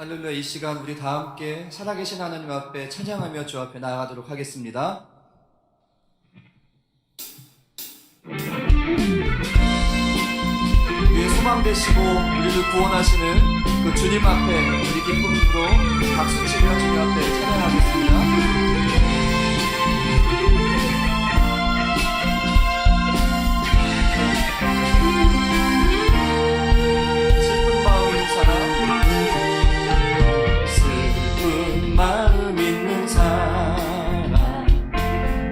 할렐루야. 이 시간 우리 다 함께 살아계신 하나님 앞에 찬양하며 주 앞에 나아가도록 하겠습니다. 우리의 소망 되시고 우리를 구원하시는 그 주님 앞에 우리 기쁨으로 박수치며 주님 앞에 찬양하겠습니다. 마음 있는 사람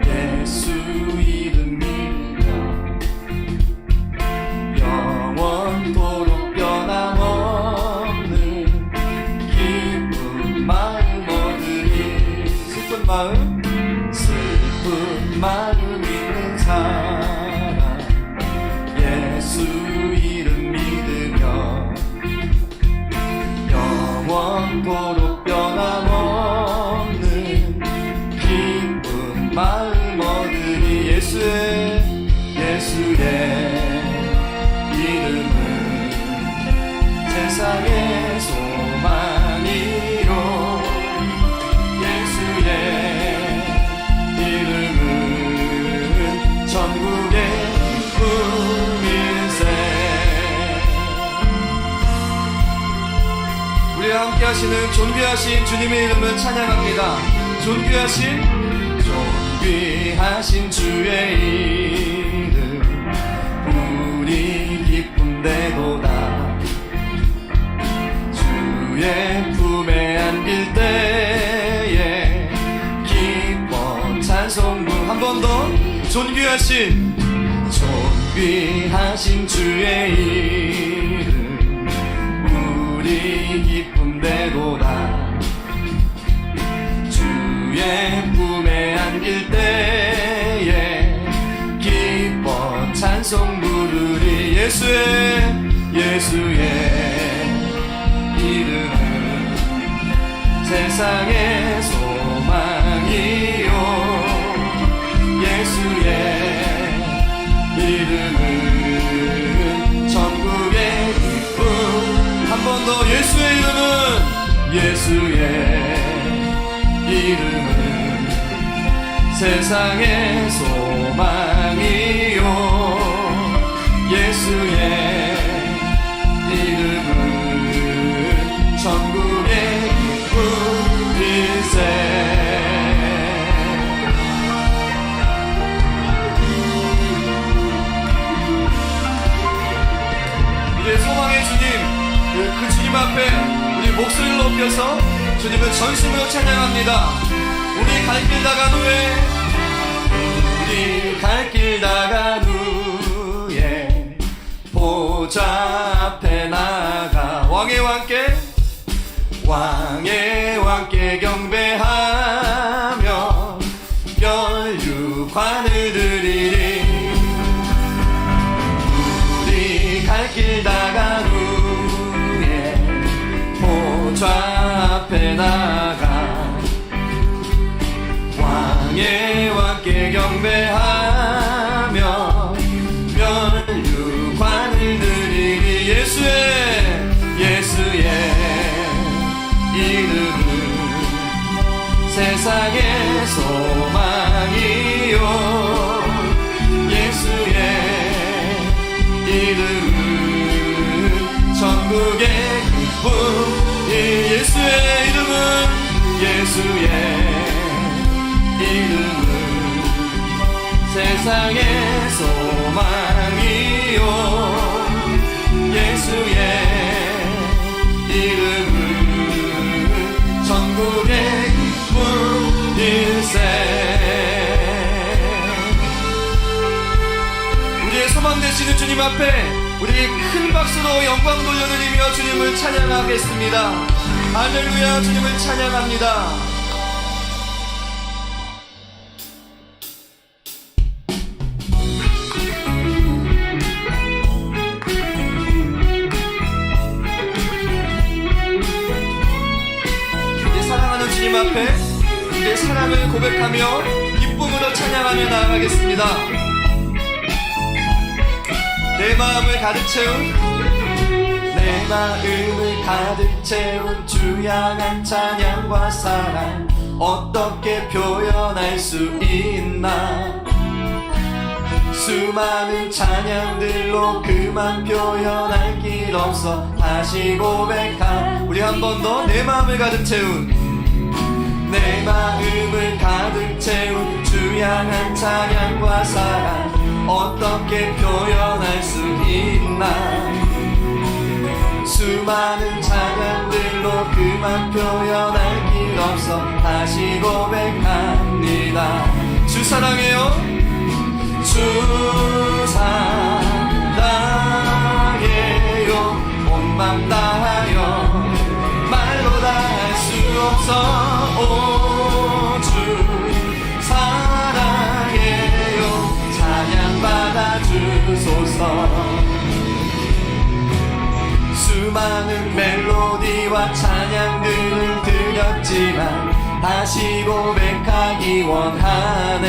예수 이름 믿어 영원토록 변함없는 기쁜 마음 얻으리. 슬픈 마음 있는 사람 예수 이름 믿으며 영원토록 변함없는 기쁜 마음 얻으리. 예수의 이름은 세상의 소망이요 예수의 이름은 전국의 기쁨일세. 우리와 함께 하시는 존귀하신 주님의 이름을 찬양합니다. 존귀하신 주의 이름 우리 기쁨되도다. 주의 품에 안길 때에 기뻐 찬송부. 한 번 더. 존귀하신 주의 이름 우리 기쁨되도다. 주의 품에 안길 때에 기뻐 찬송 부르리. 예수의 이름은 세상의 소망이요 예수의 이름은 전국의 기쁨. 한 번 더. 예수의 이름은 세상의 소망이요 예수의 이름은 전국의 기쁨일세. 우리의 소망의 주님, 그 주님 앞에 우리 목소리를 높여서 주님을 전심으로 찬양합니다. 우리 갈 길 나간 후에 보좌 앞에 나가 왕의 왕께 경배하며 멸류관을 드리리. 우리 갈 길 나간 후에 보좌 앞에 나가 왕께 경배하며 멸류관을 드리리. 예수의 이름은 세상의 소망이요 예수의 이름은 전국의 기쁨. 예수의 이름은 세상의 소망이요 예수의 이름은 전국의 기쁨일세. 우리의 소망 되시는 주님 앞에 우리 큰 박수로 영광 돌려드리며 주님을 찬양하겠습니다. 할렐루야. 주님을 찬양합니다. 주님 앞에 우리의 사랑을 고백하며 기쁨으로 찬양하며 나아가겠습니다. 내 마음을 가득 채운 내 내 마음을 가득 채운 주 향한 찬양과 사랑 어떻게 표현할 수 있나. 수많은 찬양들로 그만 표현할 길 없어 다시 고백한 우리 한 번 더 내 마음을 가득 채운 내 마음을 가득 채운 주 향한 찬양과 사랑 어떻게 표현할 수 있나. 수많은 찬양들로 그만 표현할 길 없어 다시 고백합니다. 주 사랑해요. 주 사랑해요. 온 맘 다하여 말로 다 할 수 없어. 오 주 사랑해요. 찬양 받아주소서. 수많은 멜로디와 찬양들을 드렸지만 다시 고백하기 원하네.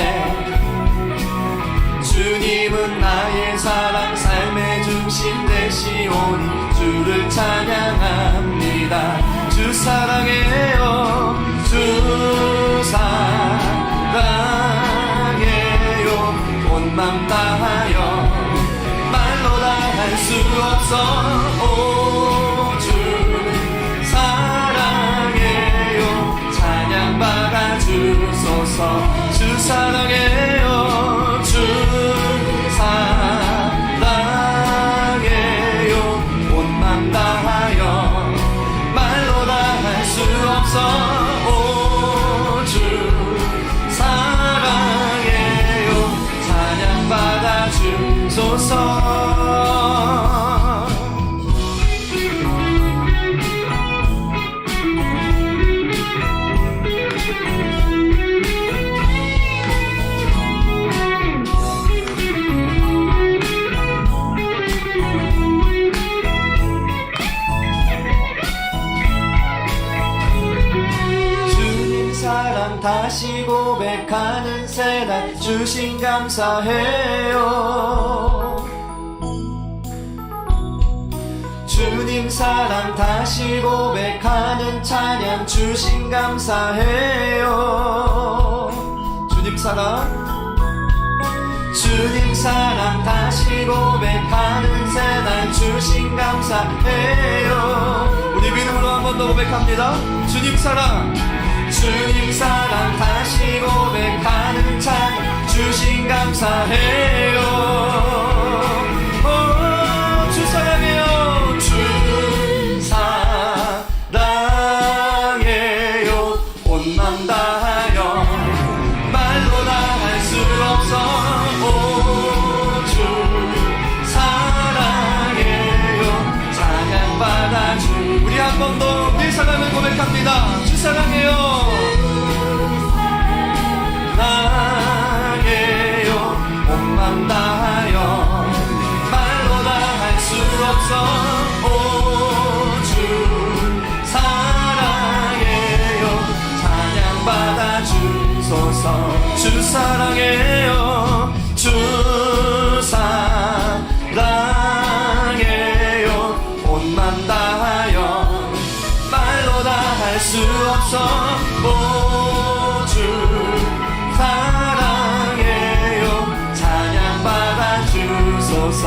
주님은 나의 사랑 삶의 중심 되시오니 주를 찬양합니다. 주 사랑해요. 주 사랑해요. 온 맘 다하여 말로 다 할 수 없어. 오 주 사랑해요. 찬양 받아주소서. 주 사랑해요. 주 사랑해요. 온 맘 다하여 말로 다 할 수 없어. 오 주 사랑해요. 찬양 받아주소서. 다시 고백하는 새날 주신 감사해요. 주님 사랑 다시 고백하는 찬양 주신 감사해요. 주님 사랑 다시 고백하는 새날 주신 감사해요. 우리 믿음으로 한 번 더 고백합니다. 주님 사랑 다시 고백하는 찬양 주신 감사해요. 오, 주 사랑해요. 주 사랑해요. 온 맘 다하여 말로 다 할 수 없어. 오, 주 사랑해요. 찬양 받아주 우리 한 번 더 네 사랑을 고백합니다. 주 사랑해요. 온 맘 다하여 말로 다 할 수 없어. 오 주 사랑해요. 찬양 받아주소서. 주 사랑해요. 주 사랑해요. 온 맘 다하여 말로 다 할 수 없어. 오 주 사랑해요. 찬양 받아주소서.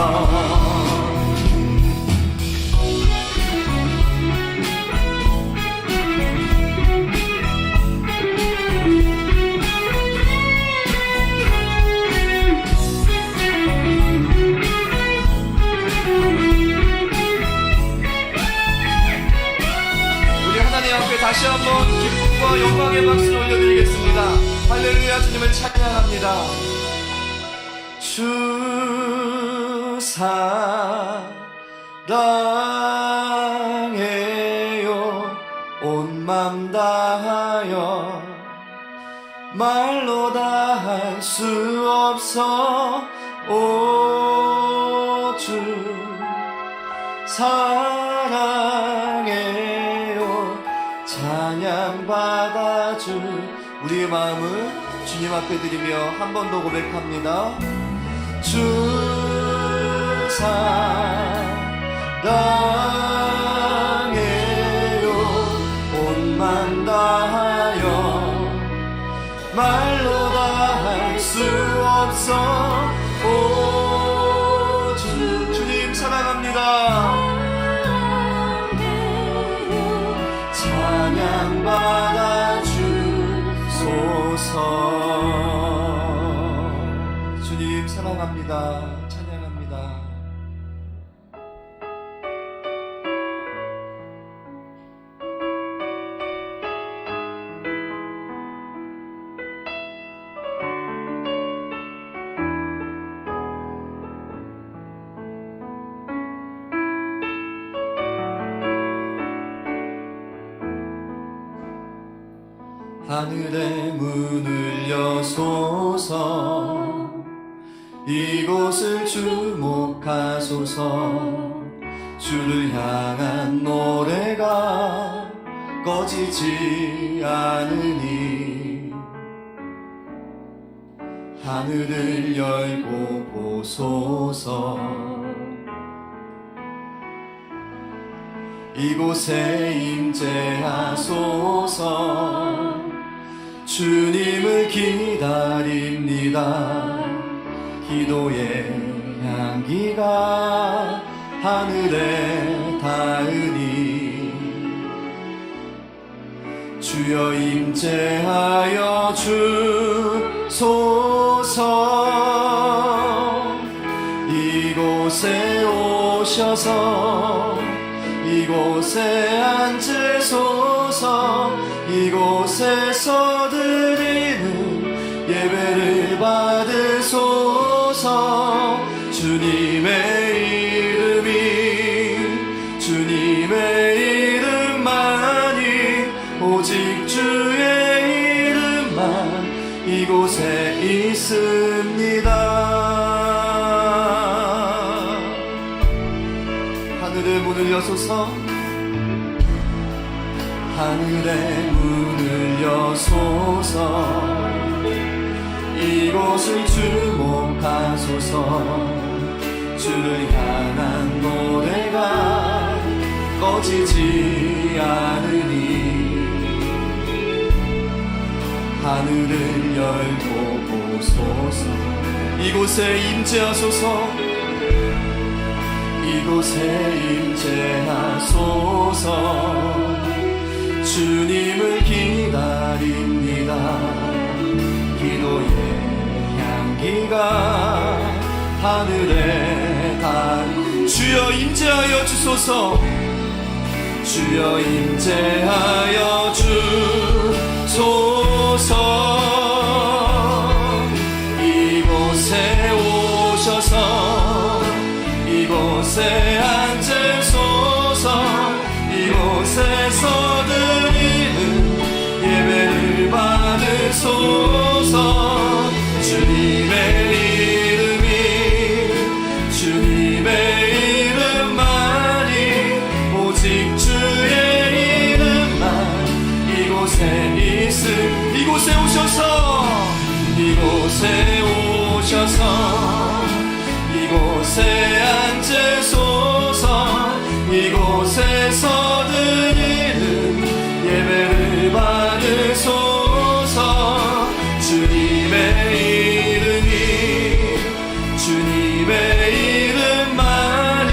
우리 하나님 앞에 다시 한번 기쁨과 영광의 박수를 올려드리겠습니다. 할렐루야. 주님을 찬양합니다. 주 사랑해요. 온 맘 다하여 말로 다 할 수 없어. 오 주 사랑해요. 찬양 받아주 우리의 마음을 주님 앞에 드리며 한 번 더 고백합니다. 주 사랑해요. 찬양합니다. 찬양받아 주소서. 주님 사랑합니다. 찬양합니다. 하늘의 문을 여소서. 이곳을 주목하소서. 주를 향한 노래가 꺼지지 않으니 하늘을 열고 보소서. 이곳에 임재하소서. 주님을 기다립니다. 기도의 향기가 하늘에 닿으니 주여 임재하여 주소서. 이곳에 오셔서 이곳에 앉으소서. 이곳에서 드리는 예배를 받으소서. 주님의 이름만이 오직 주의 이름만 이곳에 있습니다. 하늘의 문을 여소서. 하늘의 문을 여소서. 이곳을 주목하소서. 주를 향한 노래가 꺼지지 않으니 하늘을 열고 보소서. 이곳에 임재하소서. 이곳에 임재하소서. 주님을 기다립니다. 기도의 향기가 하늘에 닿은 주여 임재하여 주소서. 주여 임재하여 주소서. 이곳에 오셔서 이곳에 앉으소서. 이곳에서 드리는 예배를 받으소서. 주님의 이름만이 오직 주의 이름만 이곳에 있음. 이곳에 오셔서 이곳에 앉으소서. 이곳에서 드리는 예배를 받으소서. 주님의 이름만이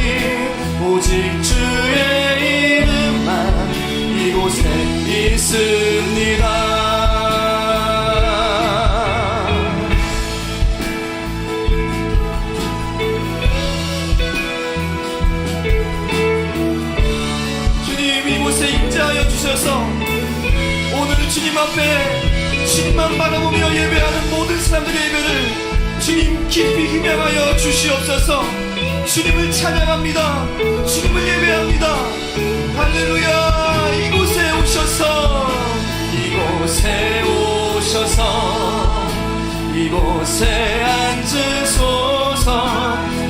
오직 주의 이름만 이곳에 있습니다. 주님 이곳에 임재하여 주셔서 오늘 주님 앞에 주님만 바라보며 예배하는 모든 사람들의 예배를 주님 깊이 희명하여 주시옵소서. 주님을 찬양합니다. 주님을 예배합니다. 할렐루야. 이곳에 오셔서 이곳에 앉으소서.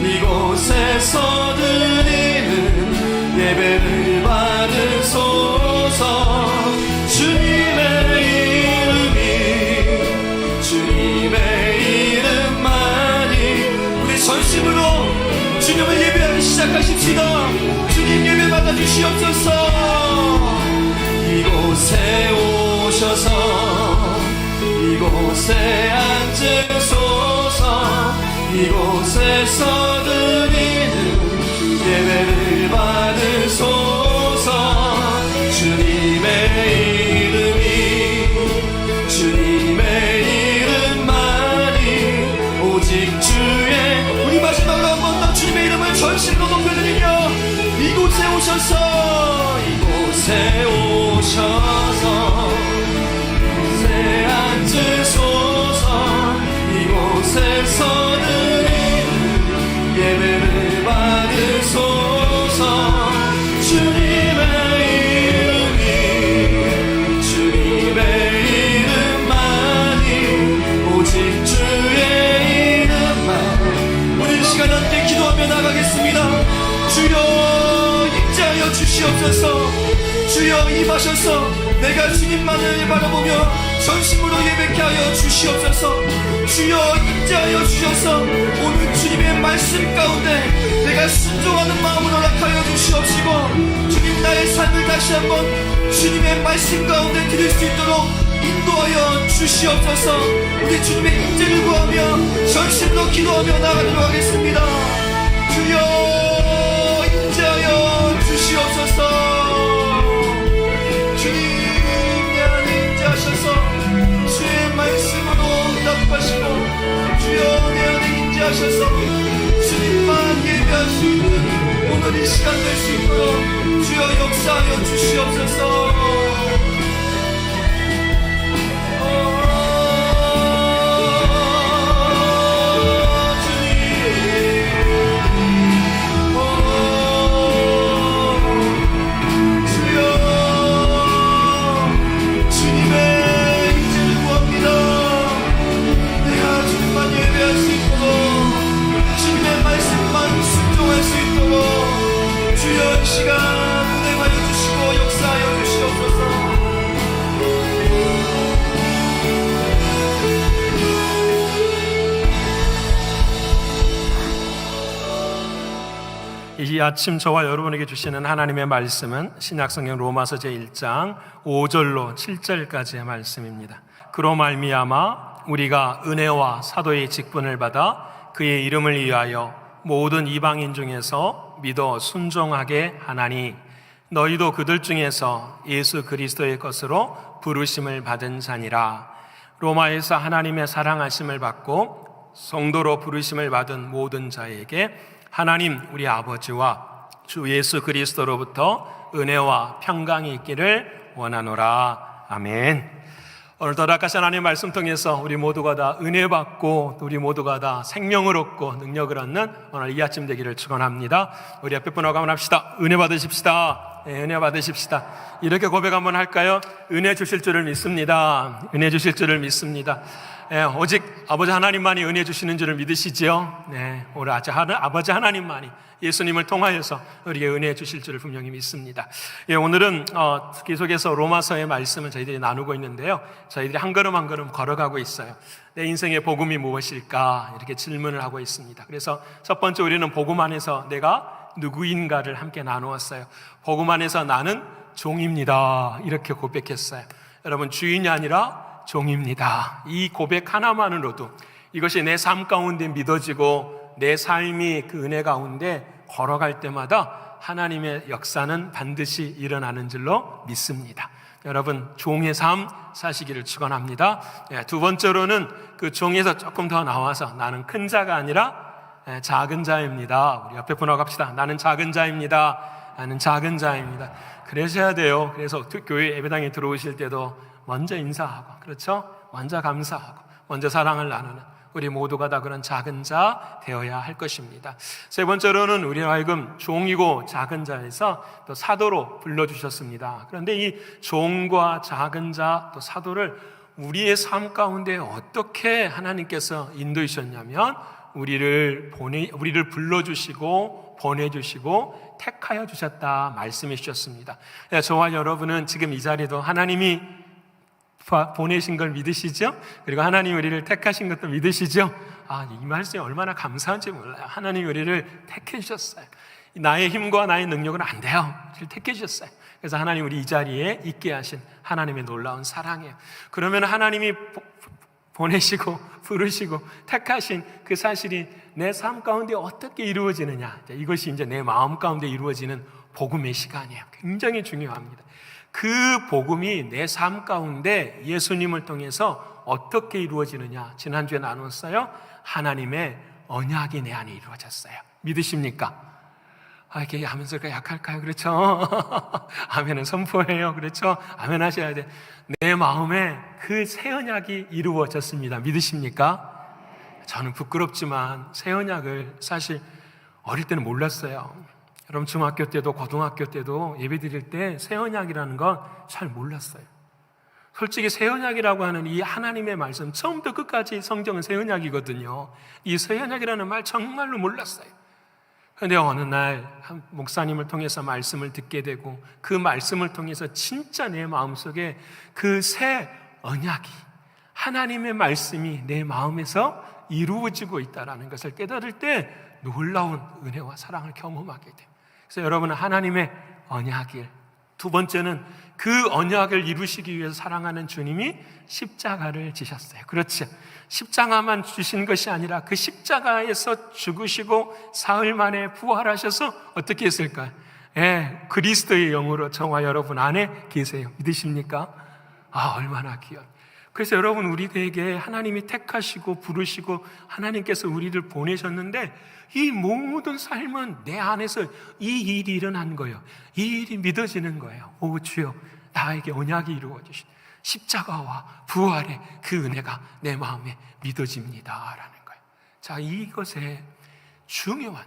이곳에서 드리는 예배를 받으소서. 주님의 이름만이 우리 전심으로 주님을 예배하기 시작하십시다. 주님 예배 받아 주시옵소서. 이곳에 오셔서 이곳에 앉으소서. 이곳에서 드리는 예배 오셔서 이곳에 오셔서 새 앉으소서 이곳에서는 예배를 받으소서 주님의 이름이 주님의 이름만이 오직 주의 이름만 우리 시간 함께 기도하며 나가겠습니다. 주여 임재하여 주시옵소서 주여 임하셔서 내가 주님만을 바라보며 전심으로 예배케 하여 주시옵소서 주여 임재하여 주셔서 오늘 주님의 말씀 가운데 내가 순종하는 마음을 허락하여 주시옵시고 주님 나의 삶을 다시 한번 주님의 말씀 가운데 드릴 수 있도록 인도하여 주시옵소서 우리 주님의 임재를 구하며 전심으로 기도하며 나가도록 하겠습니다. 주여 임재하여 주시옵소서 주님 내 안에 임재하셔서 주의 말씀으로 응답하시고 주여 내 안에 임재하셔서 주님만 예배할 수 있는 오늘 이 시간 될 수 있도록 주여 역사하여 주시옵소서. 시간 운행하여 주시고 역사하여 주시옵소서. 이 아침 저와 여러분에게 주시는 하나님의 말씀은 신약성경 로마서 제1장 5절로 7절까지의 말씀입니다. 그로 말미암아 우리가 은혜와 사도의 직분을 받아 그의 이름을 위하여 모든 이방인 중에서 믿어 순종하게 하나니 너희도 그들 중에서 예수 그리스도의 것으로 부르심을 받은 자니라. 로마에서 하나님의 사랑하심을 받고 성도로 부르심을 받은 모든 자에게 하나님 우리 아버지와 주 예수 그리스도로부터 은혜와 평강이 있기를 원하노라. 아멘. 오늘도 허락하신 하나님의 말씀 통해서 우리 모두가 다 은혜 받고 우리 모두가 다 생명을 얻고 능력을 얻는 오늘 이 아침 되기를 축원합니다. 우리 앞에 분하고 한번 합시다. 은혜 받으십시다. 네, 은혜 받으십시다. 이렇게 고백 한번 할까요? 은혜 주실 줄을 믿습니다. 은혜 주실 줄을 믿습니다. 네, 오직 아버지 하나님만이 은혜 주시는 줄을 믿으시지요? 네, 오늘 아버지 하나님만이 예수님을 통하여서 우리에게 은혜 주실 줄을 분명히 믿습니다. 예, 오늘은 계속해서 로마서의 말씀을 저희들이 나누고 있는데요. 저희들이 한 걸음 한 걸음 걸어가고 있어요. 내 인생의 복음이 무엇일까? 이렇게 질문을 하고 있습니다. 그래서 첫 번째 우리는 복음 안에서 내가 누구인가를 함께 나누었어요. 복음 안에서 나는 종입니다. 이렇게 고백했어요. 여러분, 주인이 아니라 종입니다. 이 고백 하나만으로도 이것이 내 삶 가운데 믿어지고 내 삶이 그 은혜 가운데 걸어갈 때마다 하나님의 역사는 반드시 일어나는 줄로 믿습니다. 여러분, 종의 삶 사시기를 축원합니다. 두 번째로는 그 종에서 조금 더 나와서 나는 큰 자가 아니라 작은 자입니다. 우리 옆에 분하고 합시다. 나는 작은 자입니다. 나는 작은 자입니다. 그러셔야 돼요. 그래서 교회 예배당에 들어오실 때도 먼저 인사하고, 그렇죠? 먼저 감사하고, 먼저 사랑을 나누는 우리 모두가 다 그런 작은 자 되어야 할 것입니다. 세 번째로는 우리로 하여금 종이고 작은 자에서 또 사도로 불러주셨습니다. 그런데 이 종과 작은 자 또 사도를 우리의 삶 가운데 어떻게 하나님께서 인도하셨냐면 우리를 불러주시고 보내주시고 택하여 주셨다 말씀해 주셨습니다. 저와 여러분은 지금 이 자리도 하나님이 보내신 걸 믿으시죠? 그리고 하나님 우리를 택하신 것도 믿으시죠? 이 말씀이 얼마나 감사한지 몰라요. 하나님 우리를 택해 주셨어요. 나의 힘과 나의 능력은 안 돼요. 우리를 택해 주셨어요. 그래서 하나님 우리 이 자리에 있게 하신 하나님의 놀라운 사랑이에요. 그러면 하나님이 보내시고 부르시고 택하신 그 사실이 내 삶 가운데 어떻게 이루어지느냐, 이것이 이제 내 마음 가운데 이루어지는 복음의 시간이에요. 굉장히 중요합니다. 그 복음이 내 삶 가운데 예수님을 통해서 어떻게 이루어지느냐, 지난주에 나눴어요. 하나님의 언약이 내 안에 이루어졌어요. 믿으십니까? 이렇게 아멘 소리가 약할까요? 그렇죠? 아멘은 선포해요. 그렇죠? 아멘 하셔야 돼. 내 마음에 그 새 언약이 이루어졌습니다. 믿으십니까? 저는 부끄럽지만 새 언약을 사실 어릴 때는 몰랐어요. 여러분 중학교 때도 고등학교 때도 예배 드릴 때 새 언약이라는 건 잘 몰랐어요. 솔직히 새 언약이라고 하는 이 하나님의 말씀 처음부터 끝까지 성경은 새 언약이거든요. 이 새 언약이라는 말 정말로 몰랐어요. 그런데 어느 날 한 목사님을 통해서 말씀을 듣게 되고 그 말씀을 통해서 진짜 내 마음속에 그 새 언약이 하나님의 말씀이 내 마음에서 이루어지고 있다는 것을 깨달을 때 놀라운 은혜와 사랑을 경험하게 돼요. 그래서 여러분은 하나님의 언약을, 두 번째는 그 언약을 이루시기 위해서 사랑하는 주님이 십자가를 지셨어요. 그렇죠. 십자가만 주신 것이 아니라 그 십자가에서 죽으시고 사흘 만에 부활하셔서 어떻게 했을까요? 그리스도의 영으로 저와 여러분 안에 계세요. 믿으십니까? 얼마나 귀여워요. 그래서 여러분 우리에게 하나님이 택하시고 부르시고 하나님께서 우리를 보내셨는데 이 모든 삶은 내 안에서 이 일이 일어난 거예요. 이 일이 믿어지는 거예요. 오 주여, 나에게 언약이 이루어지신 십자가와 부활의 그 은혜가 내 마음에 믿어집니다라는 거예요. 자, 이것에 중요한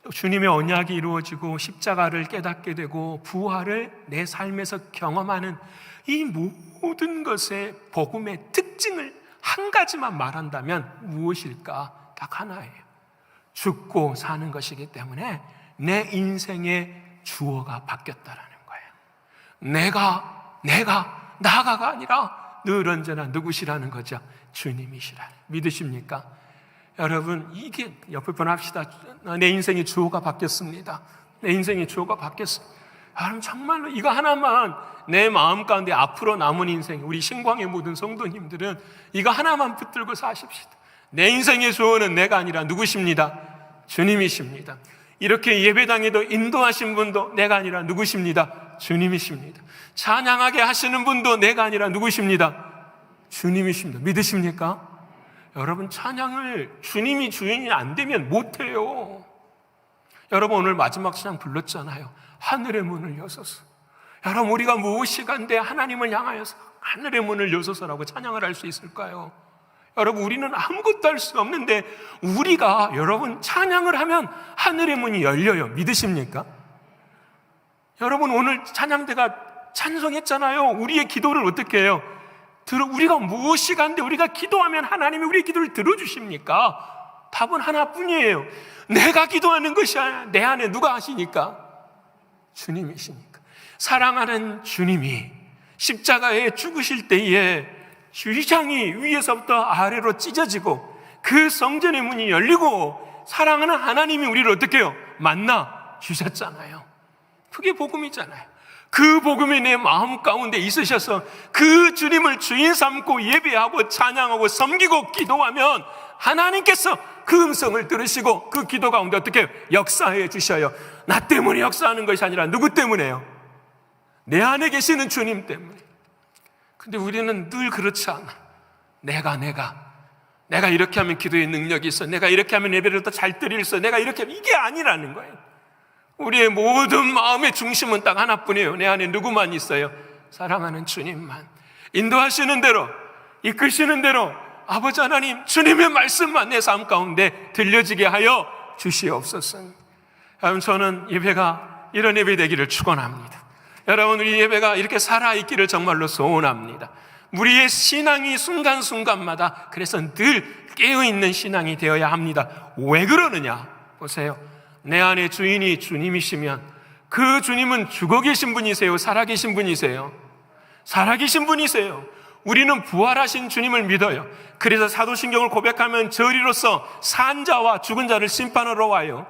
주님의 언약이 이루어지고 십자가를 깨닫게 되고 부활을 내 삶에서 경험하는 이 모든 것의 복음의 특징을 한 가지만 말한다면 무엇일까? 딱 하나예요. 죽고 사는 것이기 때문에 내 인생의 주어가 바뀌었다라는 거예요. 나가 아니라 늘 언제나 누구시라는 거죠? 주님이시라는. 믿으십니까? 여러분, 이게 옆에 번 합시다. 내 인생의 주어가 바뀌었습니다. 내 인생의 주어가 바뀌었어. 여러분 정말로 이거 하나만 내 마음 가운데 앞으로 남은 인생, 우리 신광의 모든 성도님들은 이거 하나만 붙들고 사십시다. 내 인생의 주어는 내가 아니라 누구십니다? 주님이십니다. 이렇게 예배당에도 인도하신 분도 내가 아니라 누구십니다? 주님이십니다. 찬양하게 하시는 분도 내가 아니라 누구십니다? 주님이십니다. 믿으십니까? 여러분 찬양을 주님이 주인이 안 되면 못해요. 여러분 오늘 마지막 찬양 불렀잖아요. 하늘의 문을 여소서. 여러분 우리가 무엇이간데 하나님을 향하여서 하늘의 문을 여소서라고 찬양을 할 수 있을까요? 여러분 우리는 아무것도 할 수 없는데 우리가 여러분 찬양을 하면 하늘의 문이 열려요. 믿으십니까? 여러분 오늘 찬양대가 찬송했잖아요. 우리의 기도를 어떻게 해요? 우리가 무엇이간데 우리가 기도하면 하나님이 우리의 기도를 들어주십니까? 답은 하나뿐이에요. 내가 기도하는 것이 아니라 내 안에 누가 하시니까? 주님이시니까. 사랑하는 주님이 십자가에 죽으실 때에 휘장이 위에서부터 아래로 찢어지고 그 성전의 문이 열리고 사랑하는 하나님이 우리를 어떻게 해요? 만나 주셨잖아요. 그게 복음이잖아요. 그 복음이 내 마음 가운데 있으셔서 그 주님을 주인 삼고 예배하고 찬양하고 섬기고 기도하면 하나님께서 그 음성을 들으시고 그 기도 가운데 어떻게 역사해 주셔요. 나 때문에 역사하는 것이 아니라 누구 때문에요? 내 안에 계시는 주님 때문에. 근데 우리는 늘 그렇지 않아. 내가 이렇게 하면 기도의 능력이 있어. 내가 이렇게 하면 예배를 더 잘 드릴 수 있어. 내가 이렇게 하면 이게 아니라는 거예요. 우리의 모든 마음의 중심은 딱 하나뿐이에요. 내 안에 누구만 있어요? 사랑하는 주님만. 인도하시는 대로, 이끄시는 대로 아버지 하나님 주님의 말씀만 내 삶 가운데 들려지게 하여 주시옵소서. 여러분 저는 예배가 이런 예배 되기를 축원합니다. 여러분 우리 예배가 이렇게 살아있기를 정말로 소원합니다. 우리의 신앙이 순간순간마다 그래서 늘 깨어있는 신앙이 되어야 합니다. 왜 그러느냐? 보세요. 내 안에 주인이 주님이시면 그 주님은 죽어 계신 분이세요? 살아계신 분이세요? 살아계신 분이세요. 우리는 부활하신 주님을 믿어요. 그래서 사도신경을 고백하면 저리로서 산 자와 죽은 자를 심판하러 와요.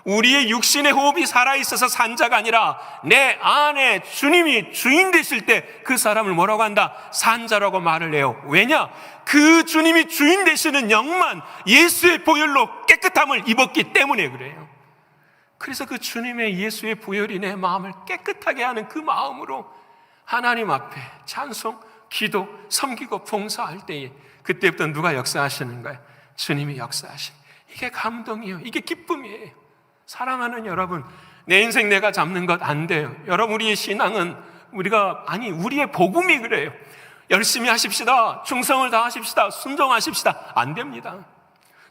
우리의 육신의 호흡이 살아있어서 산 자가 아니라 내 안에 주님이 주인 되실 때 그 사람을 뭐라고 한다? 산 자라고 말을 해요. 왜냐? 그 주님이 주인 되시는 영만 예수의 보혈로 깨끗함을 입었기 때문에 그래요. 그래서 그 주님의 예수의 보혈이 내 마음을 깨끗하게 하는 그 마음으로 하나님 앞에 찬송, 기도, 섬기고 봉사할 때에 그때부터 누가 역사하시는 거예요? 주님이 역사하시는. 이게 감동이에요. 이게 기쁨이에요. 사랑하는 여러분, 내 인생 내가 잡는 것 안 돼요. 여러분, 우리의 신앙은 우리의 복음이 그래요. 열심히 하십시다. 충성을 다하십시다. 순종하십시다. 안 됩니다.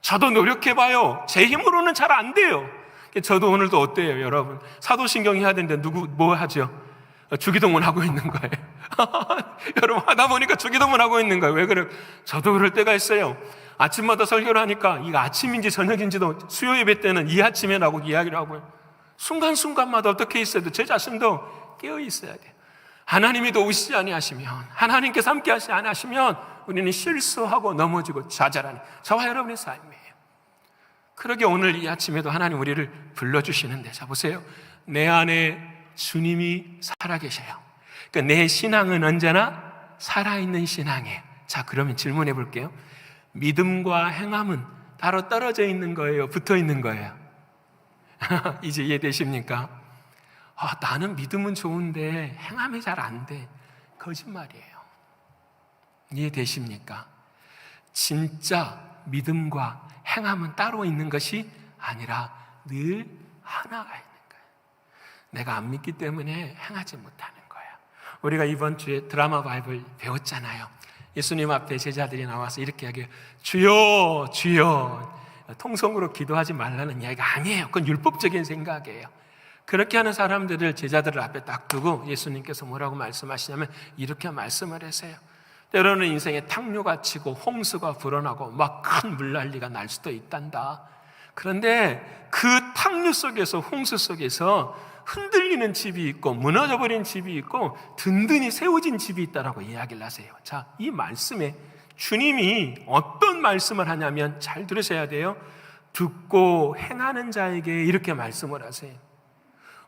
저도 노력해봐요. 제 힘으로는 잘 안 돼요. 저도 오늘도 어때요, 여러분? 사도신경 해야 되는데 뭐 하죠? 주기도문 하고 있는 거예요. 여러분, 하다 보니까 주기도문 하고 있는 거예요. 왜 그래요? 저도 그럴 때가 있어요. 아침마다 설교를 하니까 이거 아침인지 저녁인지도 수요 예배 때는 이 아침에라고 이야기를 하고요. 순간순간마다 어떻게 있어야 돼? 제 자신도 깨어 있어야 돼요. 하나님이 도우시지 아니하시면, 하나님께서 함께 하시지 아니하시면 우리는 실수하고 넘어지고 좌절하는 저와 여러분의 삶이에요. 그러게 오늘 이 아침에도 하나님 우리를 불러주시는데, 자 보세요. 내 안에 주님이 살아계셔요. 그러니까 내 신앙은 언제나 살아있는 신앙이에요. 자, 그러면 질문해 볼게요. 믿음과 행함은 따로 떨어져 있는 거예요? 붙어 있는 거예요? 이제 이해되십니까? 나는 믿음은 좋은데 행함이 잘 안 돼. 거짓말이에요. 이해되십니까? 진짜 믿음과 행함은 따로 있는 것이 아니라 늘 하나가 있는 거예요. 내가 안 믿기 때문에 행하지 못하는 거예요. 우리가 이번 주에 드라마 바이블 배웠잖아요. 예수님 앞에 제자들이 나와서 이렇게 하게요. 주여, 주여. 통성으로 기도하지 말라는 이야기가 아니에요. 그건 율법적인 생각이에요. 그렇게 하는 사람들을, 제자들을 앞에 딱 두고 예수님께서 뭐라고 말씀하시냐면 이렇게 말씀을 하세요. 때로는 인생에 탕류가 치고 홍수가 불어나고 막 큰 물난리가 날 수도 있단다. 그런데 그 탕류 속에서, 홍수 속에서 흔들리는 집이 있고 무너져버린 집이 있고 든든히 세워진 집이 있다라고 이야기를 하세요. 자, 이 말씀에 주님이 어떤 말씀을 하냐면, 잘 들으셔야 돼요. 듣고 행하는 자에게 이렇게 말씀을 하세요.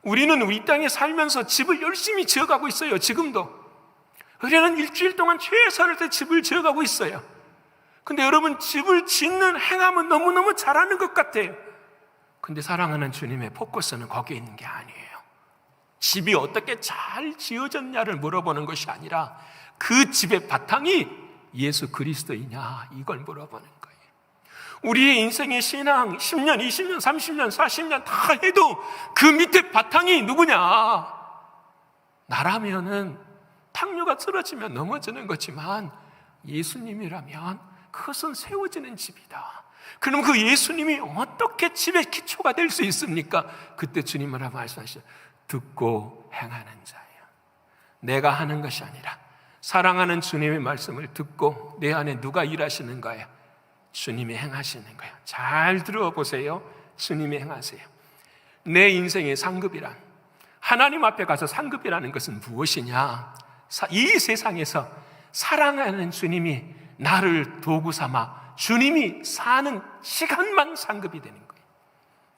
우리는 우리 땅에 살면서 집을 열심히 지어가고 있어요. 지금도 우리는 일주일 동안 최선을 다해 집을 지어가고 있어요. 근데 여러분, 집을 짓는 행함은 너무너무 잘하는 것 같아요. 근데 사랑하는 주님의 포커스는 거기에 있는 게 아니에요. 집이 어떻게 잘 지어졌냐를 물어보는 것이 아니라 그 집의 바탕이 예수 그리스도이냐, 이걸 물어보는 거예요. 우리의 인생의 신앙 10년, 20년, 30년, 40년 다 해도 그 밑에 바탕이 누구냐? 나라면은 탕류가 쓰러지면 넘어지는 거지만 예수님이라면 그것은 세워지는 집이다. 그럼 그 예수님이 어떻게 집의 기초가 될 수 있습니까? 그때 주님은 말씀하시죠. 듣고 행하는 자예요. 내가 하는 것이 아니라 사랑하는 주님의 말씀을 듣고 내 안에 누가 일하시는 거예요? 주님이 행하시는 거예요. 잘 들어보세요. 주님이 행하세요. 내 인생의 상급이란, 하나님 앞에 가서 상급이라는 것은 무엇이냐? 이 세상에서 사랑하는 주님이 나를 도구 삼아 주님이 사는 시간만 상급이 되는 거예요.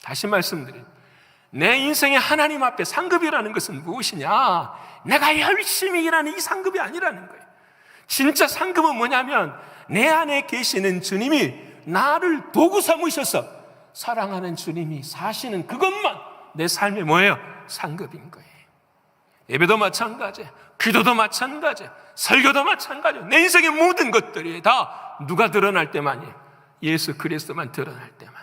다시 말씀드립니다. 내 인생의 하나님 앞에 상급이라는 것은 무엇이냐? 내가 열심히 일하는 이 상급이 아니라는 거예요. 진짜 상급은 뭐냐면 내 안에 계시는 주님이 나를 도구 삼으셔서 사랑하는 주님이 사시는 그것만 내 삶의 뭐예요? 상급인 거예요. 예배도 마찬가지예요. 기도도 마찬가지예요. 설교도 마찬가지예요. 내 인생의 모든 것들이 다 누가 드러날 때만이에요? 예수 그리스도만 드러날 때만.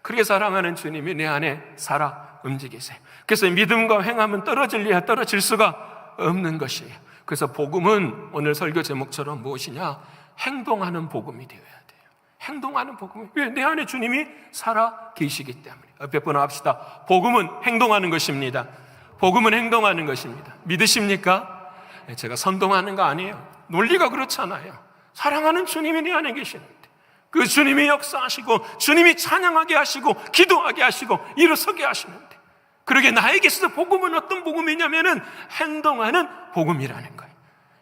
그렇게 사랑하는 주님이 내 안에 살아 움직이세요. 그래서 믿음과 행함은 떨어질 수가 없는 것이에요. 그래서 복음은 오늘 설교 제목처럼 무엇이냐? 행동하는 복음이 되어야 돼요. 행동하는 복음이. 왜? 내 안에 주님이 살아 계시기 때문에. 옆에 분 합시다. 복음은 행동하는 것입니다. 복음은 행동하는 것입니다. 믿으십니까? 제가 선동하는 거 아니에요. 논리가 그렇잖아요. 사랑하는 주님이 내 안에 계시는데 그 주님이 역사하시고 주님이 찬양하게 하시고 기도하게 하시고 일어서게 하시는데, 그러게 나에게 있어서 복음은 어떤 복음이냐면은 행동하는 복음이라는 거예요.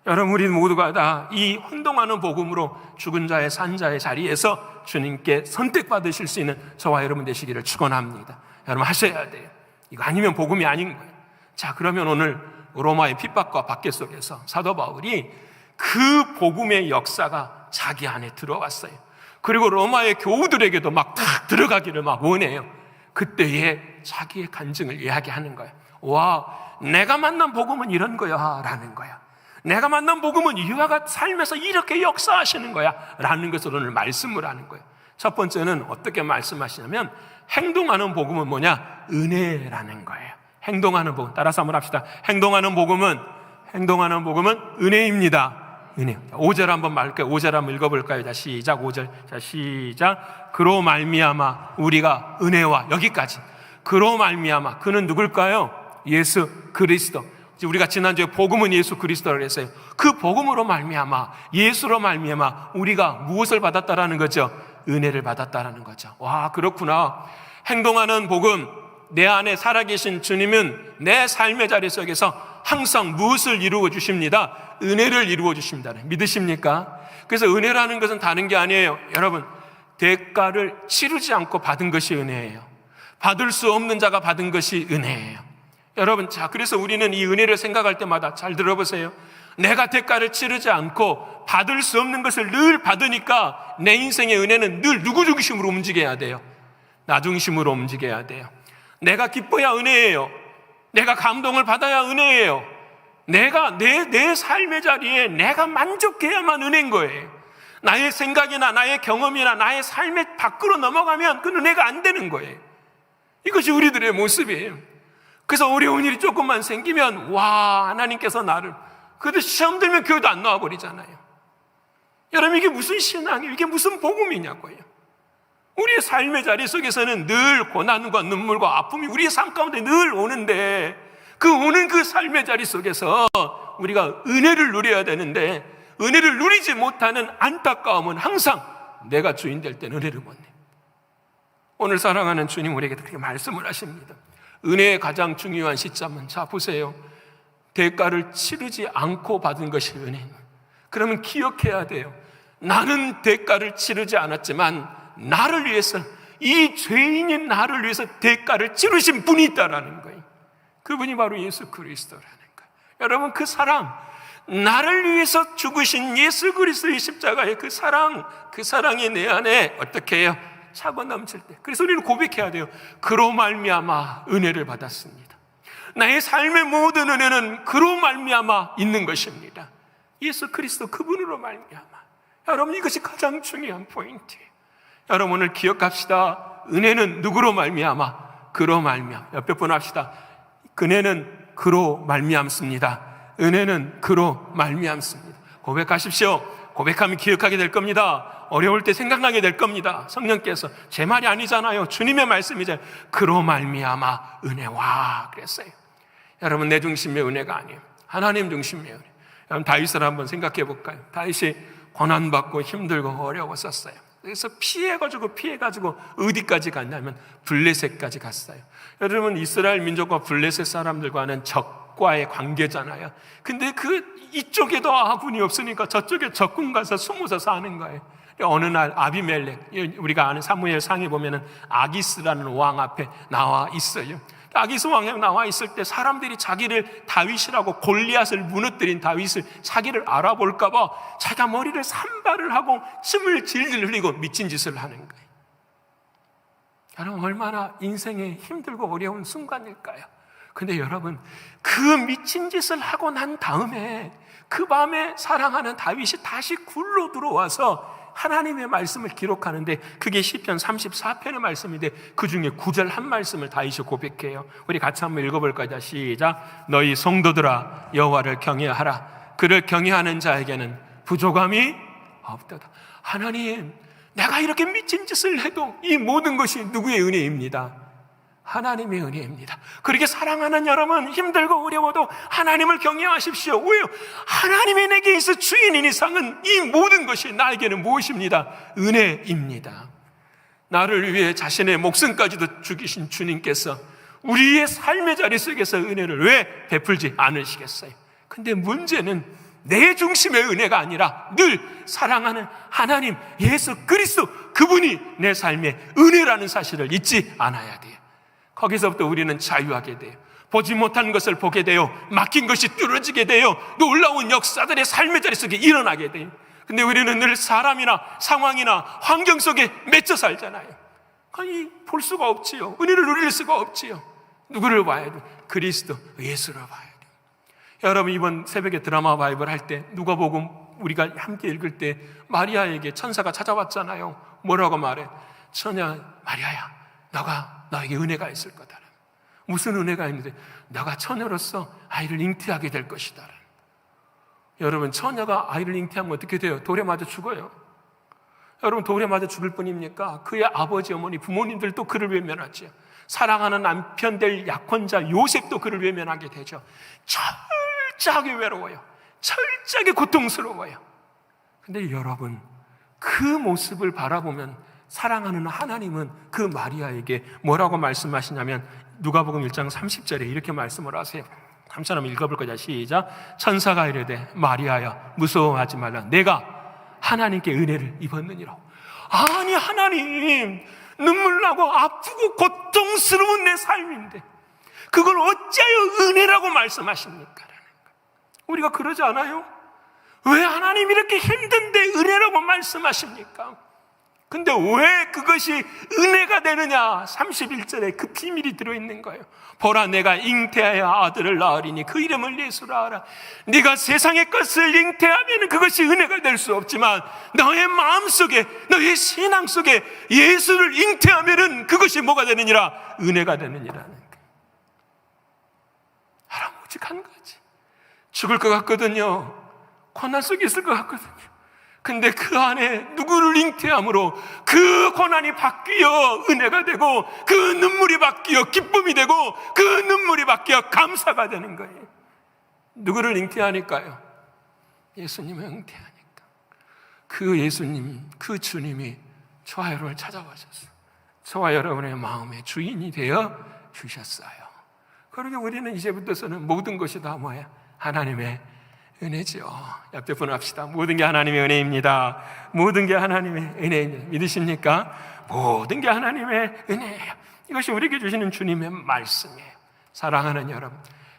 여러분, 우리 모두가 다 이 행동하는 복음으로 죽은 자의 산자의 자리에서 주님께 선택받으실 수 있는 저와 여러분 되시기를 축원합니다. 여러분, 하셔야 돼요. 이거 아니면 복음이 아닌 거예요. 자, 그러면 오늘 로마의 핍박과 박해 속에서 사도 바울이 그 복음의 역사가 자기 안에 들어왔어요. 그리고 로마의 교우들에게도 막 탁 들어가기를 막 원해요. 그때에 자기의 간증을 이야기하는 거예요. 와, 내가 만난 복음은 이런 거야 라는 거야. 내가 만난 복음은 이와 같은 삶에서 이렇게 역사하시는 거야 라는 것을 오늘 말씀을 하는 거예요. 첫 번째는 어떻게 말씀하시냐면 행동하는 복음은 뭐냐? 은혜라는 거예요. 행동하는 복음. 따라서 한번 합시다. 행동하는 복음은 은혜입니다. 은혜. 5절 한번 말할게요. 5절 한번 읽어볼까요? 자, 시작. 5절. 자, 시작. 그로 말미암아 우리가 은혜와, 여기까지. 그로 말미암아. 그는 누굴까요? 예수 그리스도. 우리가 지난주에 복음은 예수 그리스도라고 했어요. 그 복음으로 말미암아, 예수로 말미암아 우리가 무엇을 받았다라는 거죠? 은혜를 받았다라는 거죠. 와, 그렇구나. 행동하는 복음. 내 안에 살아계신 주님은 내 삶의 자리 속에서 항상 무엇을 이루어 주십니다? 은혜를 이루어 주십니다. 믿으십니까? 그래서 은혜라는 것은 다른 게 아니에요. 여러분, 대가를 치르지 않고 받은 것이 은혜예요. 받을 수 없는 자가 받은 것이 은혜예요. 여러분, 자, 그래서 우리는 이 은혜를 생각할 때마다 잘 들어보세요. 내가 대가를 치르지 않고 받을 수 없는 것을 늘 받으니까 내 인생의 은혜는 늘 누구 중심으로 움직여야 돼요? 나 중심으로 움직여야 돼요. 내가 기뻐야 은혜예요. 내가 감동을 받아야 은혜예요. 내가 내 삶의 자리에 내가 만족해야만 은혜인 거예요. 나의 생각이나 나의 경험이나 나의 삶의 밖으로 넘어가면 그 은혜가 안 되는 거예요. 이것이 우리들의 모습이에요. 그래서 어려운 일이 조금만 생기면 와, 하나님께서 나를, 그래도 시험 들면 교회도 안 나와버리잖아요. 여러분, 이게 무슨 신앙이에요? 이게 무슨 복음이냐고요. 우리의 삶의 자리 속에서는 늘 고난과 눈물과 아픔이 우리의 삶 가운데 늘 오는데, 그 오는 그 삶의 자리 속에서 우리가 은혜를 누려야 되는데, 은혜를 누리지 못하는 안타까움은 항상 내가 주인 될 때는 은혜를 못 내. 오늘 사랑하는 주님 우리에게 그렇게 말씀을 하십니다. 은혜의 가장 중요한 시점은, 자 보세요, 대가를 치르지 않고 받은 것이 은혜입니다. 그러면 기억해야 돼요. 나는 대가를 치르지 않았지만 나를 위해서, 이 죄인인 나를 위해서 대가를 치르신 분이 있다라는 거예요. 그분이 바로 예수 그리스도라는 거예요. 여러분, 그 사랑, 나를 위해서 죽으신 예수 그리스도의 십자가의 그 사랑이 내 안에 어떻게 해요? 차고 넘칠 때. 그래서 우리는 고백해야 돼요. 그로 말미암아 은혜를 받았습니다. 나의 삶의 모든 은혜는 그로 말미암아 있는 것입니다. 예수 그리스도 그분으로 말미암아. 여러분, 이것이 가장 중요한 포인트예요. 여러분, 오늘 기억합시다. 은혜는 누구로 말미암아? 그로 말미암아. 옆에 분 합시다. 은혜는 그로 말미암습니다. 은혜는 그로 말미암습니다. 고백하십시오. 고백하면 기억하게 될 겁니다. 어려울 때 생각나게 될 겁니다. 성령께서, 제 말이 아니잖아요. 주님의 말씀이잖아요. 그로 말미암아 은혜와 그랬어요. 여러분, 내 중심의 은혜가 아니에요. 하나님 중심의 은혜. 여러분, 다윗을 한번 생각해 볼까요? 다윗이 고난받고 힘들고 어려웠었어요. 그래서 피해가지고 어디까지 갔냐면 블레셋까지 갔어요. 여러분, 이스라엘 민족과 블레셋 사람들과는 적과의 관계잖아요. 근데 이쪽에도 아군이 없으니까 저쪽에 적군 가서 숨어서 사는 거예요. 어느 날 아비멜렉, 우리가 아는 사무엘 상에 보면은 아기스라는 왕 앞에 나와 있어요. 아기스 왕에 나와 있을 때 사람들이 자기를, 다윗이라고 골리앗을 무너뜨린 다윗을 자기를 알아볼까 봐 자기가 머리를 산발을 하고 침을 질질 흘리고 미친 짓을 하는 거예요. 여러분, 얼마나 인생에 힘들고 어려운 순간일까요? 근데 여러분, 그 미친 짓을 하고 난 다음에 그 밤에 사랑하는 다윗이 다시 굴로 들어와서 하나님의 말씀을 기록하는데, 그게 시편 34편의 말씀인데 그 중에 9절 한 말씀을 다윗이 고백해요. 우리 같이 한번 읽어볼까요? 시작. 너희 성도들아 여호와를 경외하라. 그를 경외하는 자에게는 부족함이 없도다. 하나님, 내가 이렇게 미친 짓을 해도 이 모든 것이 누구의 은혜입니다? 하나님의 은혜입니다. 그렇게 사랑하는 여러분, 힘들고 어려워도 하나님을 경외하십시오. 왜요? 하나님이 내게 있어 주인인 이상은 이 모든 것이 나에게는 무엇입니다? 은혜입니다. 나를 위해 자신의 목숨까지도 죽이신 주님께서 우리의 삶의 자리 속에서 은혜를 왜 베풀지 않으시겠어요? 근데 문제는 내 중심의 은혜가 아니라 늘 사랑하는 하나님, 예수 그리스도, 그분이 내 삶의 은혜라는 사실을 잊지 않아야 돼요. 거기서부터 우리는 자유하게 돼요. 보지 못한 것을 보게 돼요. 막힌 것이 뚫어지게 돼요. 놀라운 역사들의 삶의 자리 속에 일어나게 돼요. 근데 우리는 늘 사람이나 상황이나 환경 속에 맺혀 살잖아요. 아니, 볼 수가 없지요. 은혜를 누릴 수가 없지요. 누구를 봐야 돼? 그리스도, 예수를 봐야 돼. 여러분, 이번 새벽에 드라마 바이블 할 때 누가복음 우리가 함께 읽을 때 마리아에게 천사가 찾아왔잖아요. 뭐라고 말해? 처녀 마리아야, 너가 너에게 은혜가 있을 거다. 무슨 은혜가 있는데 내가 처녀로서 아이를 잉태하게 될 것이다. 여러분, 처녀가 아이를 잉태하면 어떻게 돼요? 돌에 맞아 죽어요. 여러분, 돌에 맞아 죽을 뿐입니까? 그의 아버지, 어머니, 부모님들도 그를 외면하죠. 사랑하는 남편 될 약혼자 요셉도 그를 외면하게 되죠. 철저하게 외로워요. 철저하게 고통스러워요. 근데 여러분, 그 모습을 바라보면 사랑하는 하나님은 그 마리아에게 뭐라고 말씀하시냐면 누가복음 1장 30절에 이렇게 말씀을 하세요. 함께 한번 읽어볼 거죠. 시작. 천사가 이르되 마리아야 무서워하지 말라. 내가 하나님께 은혜를 입었느니라. 아니, 하나님, 눈물 나고 아프고 고통스러운 내 삶인데 그걸 어찌하여 은혜라고 말씀하십니까? 우리가 그러지 않아요? 왜 하나님 이렇게 힘든데 은혜라고 말씀하십니까? 근데 왜 그것이 은혜가 되느냐? 31절에 그 비밀이 들어있는 거예요. 보라, 내가 잉태하여 아들을 낳으리니 그 이름을 예수라 하라. 네가 세상의 것을 잉태하면 그것이 은혜가 될 수 없지만 너의 마음속에, 너의 신앙 속에 예수를 잉태하면 그것이 뭐가 되느니라? 은혜가 되느니라는 거예요. 하나님 오직 한 가지, 죽을 것 같거든요. 고난 속에 있을 것 같거든요. 근데 그 안에 누구를 잉태함으로 그 고난이 바뀌어 은혜가 되고 그 눈물이 바뀌어 기쁨이 되고 그 눈물이 바뀌어 감사가 되는 거예요. 누구를 잉태하니까요? 예수님을 잉태하니까. 그 예수님, 그 주님이 저와 여러분을 찾아와셨어요. 저와 여러분의 마음의 주인이 되어 주셨어요. 그러니까 우리는 이제부터서는 모든 것이 다 뭐야? 하나님의 은혜죠. 옆에 분 합시다. 모든 게 하나님의 은혜입니다. 모든 게 하나님의 은혜입니다. 믿으십니까? 모든 게 하나님의 은혜예요. 이것이 우리에게 주시는 주님의 말씀이에요. 사랑하는 여러분,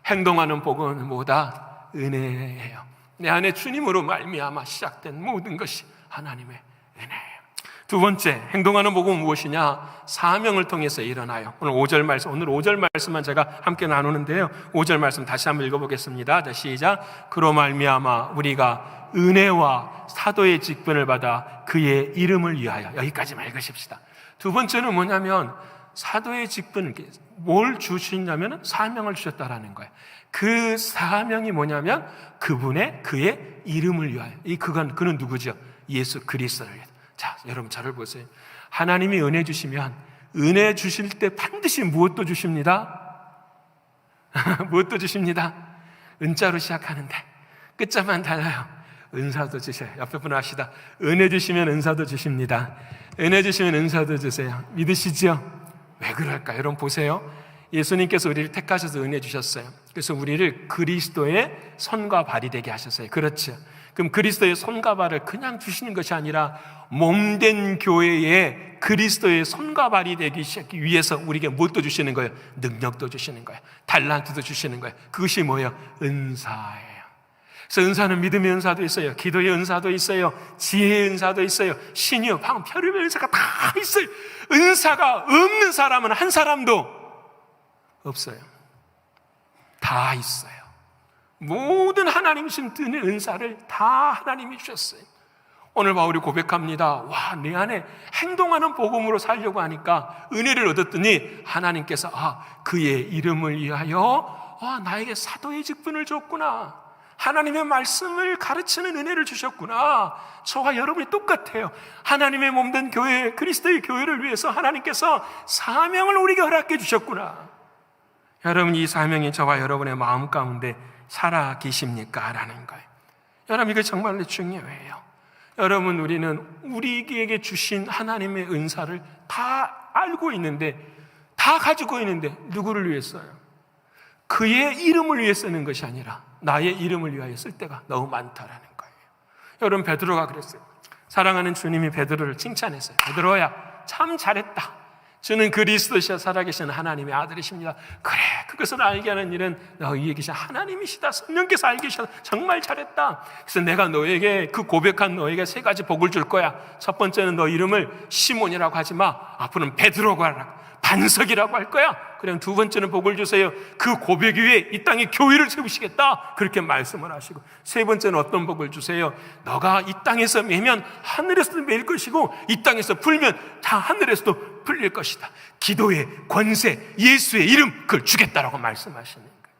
행동하는 복은 뭐다? 은혜예요. 내 안에 주님으로 말미암아 시작된 모든 것이 하나님의 은혜예요. 두 번째, 행동하는 복은 무엇이냐? 사명을 통해서 일어나요. 오늘 5절 말씀, 오늘 5절 말씀만 제가 함께 나누는데요. 5절 말씀 다시 한번 읽어보겠습니다. 자, 시작. 그로 말미암아 우리가 은혜와 사도의 직분을 받아 그의 이름을 위하여. 여기까지만 읽으십시다. 두 번째는 뭐냐면 사도의 직분을, 뭘 주시냐면 사명을 주셨다라는 거예요. 그 사명이 뭐냐면 그의 이름을 위하여. 그는 누구죠? 예수 그리스도를 위하여. 자, 여러분 저를 보세요. 하나님이 은혜 주시면 은혜 주실 때 반드시 무엇도 주십니다. 무엇도 주십니다. 은자로 시작하는데 끝자만 달라요. 은사도 주셔요. 옆에 분 합시다. 은혜 주시면 은사도 주십니다. 은혜 주시면 은사도 주세요. 믿으시죠? 왜 그럴까? 여러분 보세요. 예수님께서 우리를 택하셔서 은혜 주셨어요. 그래서 우리를 그리스도의 손과 발이 되게 하셨어요. 그렇죠? 그럼 그리스도의 손과 발을 그냥 주시는 것이 아니라 몸된 교회에 그리스도의 손과 발이 되기 위해서 우리에게 무엇도 주시는 거예요? 능력도 주시는 거예요. 달란트도 주시는 거예요. 그것이 뭐예요? 은사예요. 그래서 은사는 믿음의 은사도 있어요. 기도의 은사도 있어요. 지혜의 은사도 있어요. 신유, 방언, 별의별 은사가 다 있어요. 은사가 없는 사람은 한 사람도 없어요. 다 있어요. 모든 하나님 주신 은사를 다 하나님이 주셨어요. 오늘 바울이 고백합니다. 와, 내 안에 행동하는 복음으로 살려고 하니까 은혜를 얻었더니 하나님께서 그의 이름을 위하여 나에게 사도의 직분을 줬구나. 하나님의 말씀을 가르치는 은혜를 주셨구나. 저와 여러분이 똑같아요. 하나님의 몸된 교회, 그리스도의 교회를 위해서 하나님께서 사명을 우리에게 허락해 주셨구나. 여러분, 이 사명이 저와 여러분의 마음 가운데 살아 계십니까? 라는 거예요. 여러분, 이게 정말로 중요해요. 여러분, 우리는 우리에게 주신 하나님의 은사를 다 알고 있는데, 다 가지고 있는데 누구를 위해서요? 그의 이름을 위해 쓰는 것이 아니라 나의 이름을 위하여 쓸 때가 너무 많다라는 거예요. 여러분, 베드로가 그랬어요. 사랑하는 주님이 베드로를 칭찬했어요. 베드로야, 참 잘했다. 주는 그리스도시여 살아계신 하나님의 아들이십니다. 그래, 그것을 알게 하는 일은 너희에 계신 하나님이시다. 성령께서 알게 하셔서 정말 잘했다. 그래서 내가 너에게, 그 고백한 너에게 세 가지 복을 줄 거야. 첫 번째는 너 이름을 시몬이라고 하지 마. 앞으로는 베드로고 하라. 반석이라고 할 거야. 그냥 두 번째는 복을 주세요. 그 고백 위에 이 땅에 교회를 세우시겠다. 그렇게 말씀을 하시고, 세 번째는 어떤 복을 주세요? 너가 이 땅에서 매면 하늘에서도 매일 것이고, 이 땅에서 풀면 다 하늘에서도 풀릴 것이다. 기도의 권세, 예수의 이름, 그걸 주겠다라고 말씀하시는 거예요.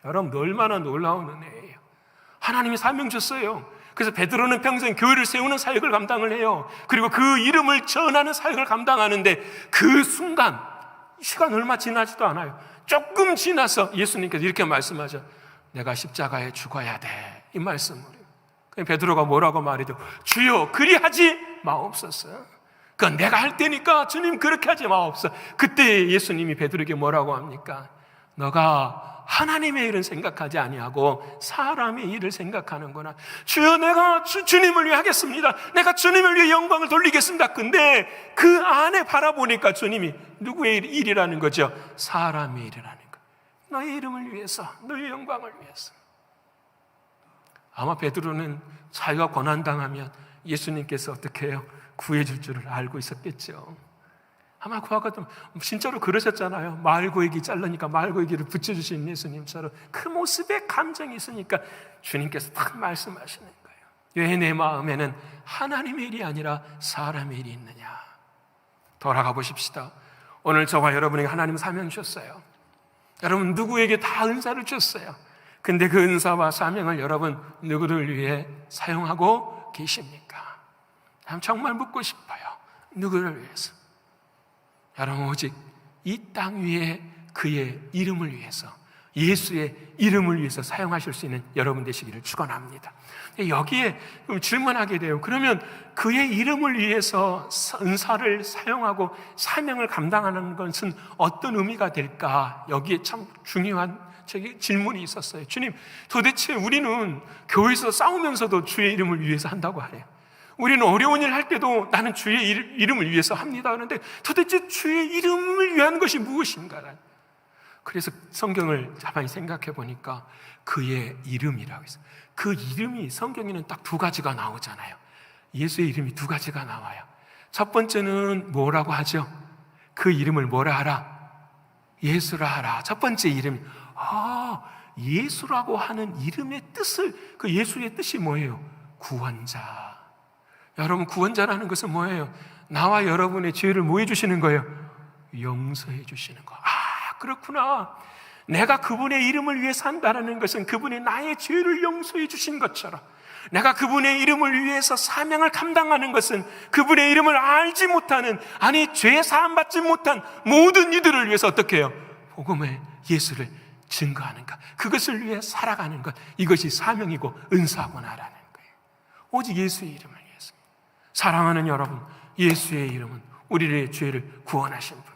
여러분, 얼마나 놀라운 은혜예요. 하나님이 사명 줬어요. 그래서 베드로는 평생 교회를 세우는 사역을 감당을 해요. 그리고 그 이름을 전하는 사역을 감당하는데, 그 순간 시간 얼마 지나지도 않아요. 조금 지나서 예수님께서 이렇게 말씀하죠. 내가 십자가에 죽어야 돼. 이 말씀을. 그럼 베드로가 뭐라고 말이죠? 주여 그리하지 마옵소서. 그건 내가 할 테니까 주님 그렇게 하지 마옵소서. 그때 예수님이 베드로에게 뭐라고 합니까? 너가 하나님의 일은 생각하지 아니하고 사람의 일을 생각하는구나. 주여 내가 주님을 위해 하겠습니다. 내가 주님을 위해 영광을 돌리겠습니다. 근데 그 안에 바라보니까 주님이 누구의 일이라는 거죠? 사람의 일이라는 거. 너의 이름을 위해서, 너의 영광을 위해서. 아마 베드로는 자기가 고난당하면 예수님께서 어떻게 해요? 구해줄 줄을 알고 있었겠죠. 아마 그와가 좀 진짜로 그러셨잖아요. 말고이기 자르니까 말고이기를 붙여주신 예수님처럼 그 모습에 감정이 있으니까 주님께서 딱 말씀하시는 거예요. 왜 내 마음에는 하나님의 일이 아니라 사람의 일이 있느냐. 돌아가 보십시다. 오늘 저와 여러분에게 하나님 사명 주셨어요. 여러분 누구에게 다 은사를 주셨어요. 근데 그 은사와 사명을 여러분 누구를 위해 사용하고 계십니까? 정말 묻고 싶어요. 누구를 위해서? 여러분 오직 이 땅 위에 그의 이름을 위해서, 예수의 이름을 위해서 사용하실 수 있는 여러분 되시기를 축원합니다. 여기에 질문하게 돼요. 그러면 그의 이름을 위해서 은사를 사용하고 사명을 감당하는 것은 어떤 의미가 될까? 여기에 참 중요한 질문이 있었어요. 주님, 도대체 우리는 교회에서 싸우면서도 주의 이름을 위해서 한다고 하래요. 우리는 어려운 일 할 때도 나는 주의 이름을 위해서 합니다. 그런데 도대체 주의 이름을 위한 것이 무엇인가? 그래서 성경을 가만히 생각해 보니까 그의 이름이라고 했어요. 그 이름이 성경에는 딱 두 가지가 나오잖아요. 예수의 이름이 두 가지가 나와요. 첫 번째는 뭐라고 하죠? 그 이름을 뭐라 하라? 예수라 하라. 첫 번째 이름이 예수라고 하는 이름의 뜻을, 그 예수의 뜻이 뭐예요? 구원자. 여러분 구원자라는 것은 뭐예요? 나와 여러분의 죄를 뭐 해주시는 거예요? 용서해 주시는 거. 그렇구나. 내가 그분의 이름을 위해 산다는 것은 그분이 나의 죄를 용서해 주신 것처럼, 내가 그분의 이름을 위해서 사명을 감당하는 것은 그분의 이름을 알지 못하는, 아니 죄 사함 받지 못한 모든 이들을 위해서 어떻게 해요? 복음의 예수를 증거하는 것, 그것을 위해 살아가는 것, 이것이 사명이고 은사구나라는 거예요. 오직 예수의 이름을 위해서. 사랑하는 여러분, 예수의 이름은 우리의 죄를 구원하신 분.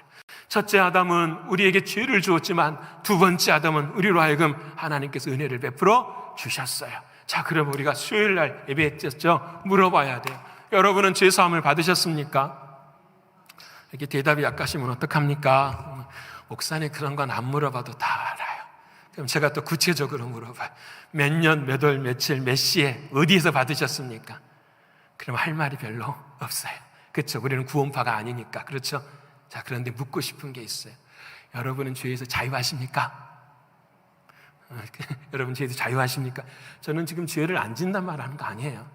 첫째 아담은 우리에게 죄를 주었지만 두 번째 아담은 우리로 하여금 하나님께서 은혜를 베풀어 주셨어요. 자, 그럼 우리가 수요일 날 예배했죠? 물어봐야 돼요. 여러분은 죄 사함을 받으셨습니까? 이렇게 대답이 약하시면 어떡합니까? 목사님 그런 건 안 물어봐도 다 알아요. 그럼 제가 또 구체적으로 물어봐요. 몇 년, 몇 월, 며칠, 몇 시에 어디에서 받으셨습니까? 그럼 할 말이 별로 없어요. 그렇죠? 우리는 구원파가 아니니까. 그렇죠? 자, 그런데 묻고 싶은 게 있어요. 여러분은 죄에서 자유하십니까? 여러분 죄에서 자유하십니까? 저는 지금 죄를 안 진단 말 하는 거 아니에요.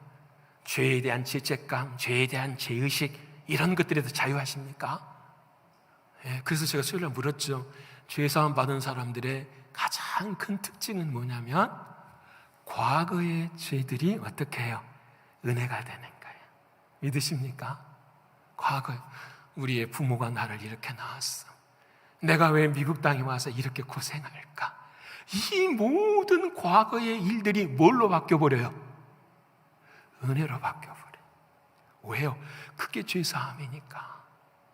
죄에 대한 죄책감, 죄에 대한 죄의식, 이런 것들에서 자유하십니까? 그래서 제가 수요일에 물었죠. 죄사함 받은 사람들의 가장 큰 특징은 뭐냐면 과거의 죄들이 어떻게 해요? 은혜가 되는 거예요. 믿으십니까? 과거에 우리의 부모가 나를 이렇게 낳았어. 내가 왜 미국 땅에 와서 이렇게 고생할까? 이 모든 과거의 일들이 뭘로 바뀌어버려요? 은혜로 바뀌어버려요. 왜요? 그게 죄사함이니까.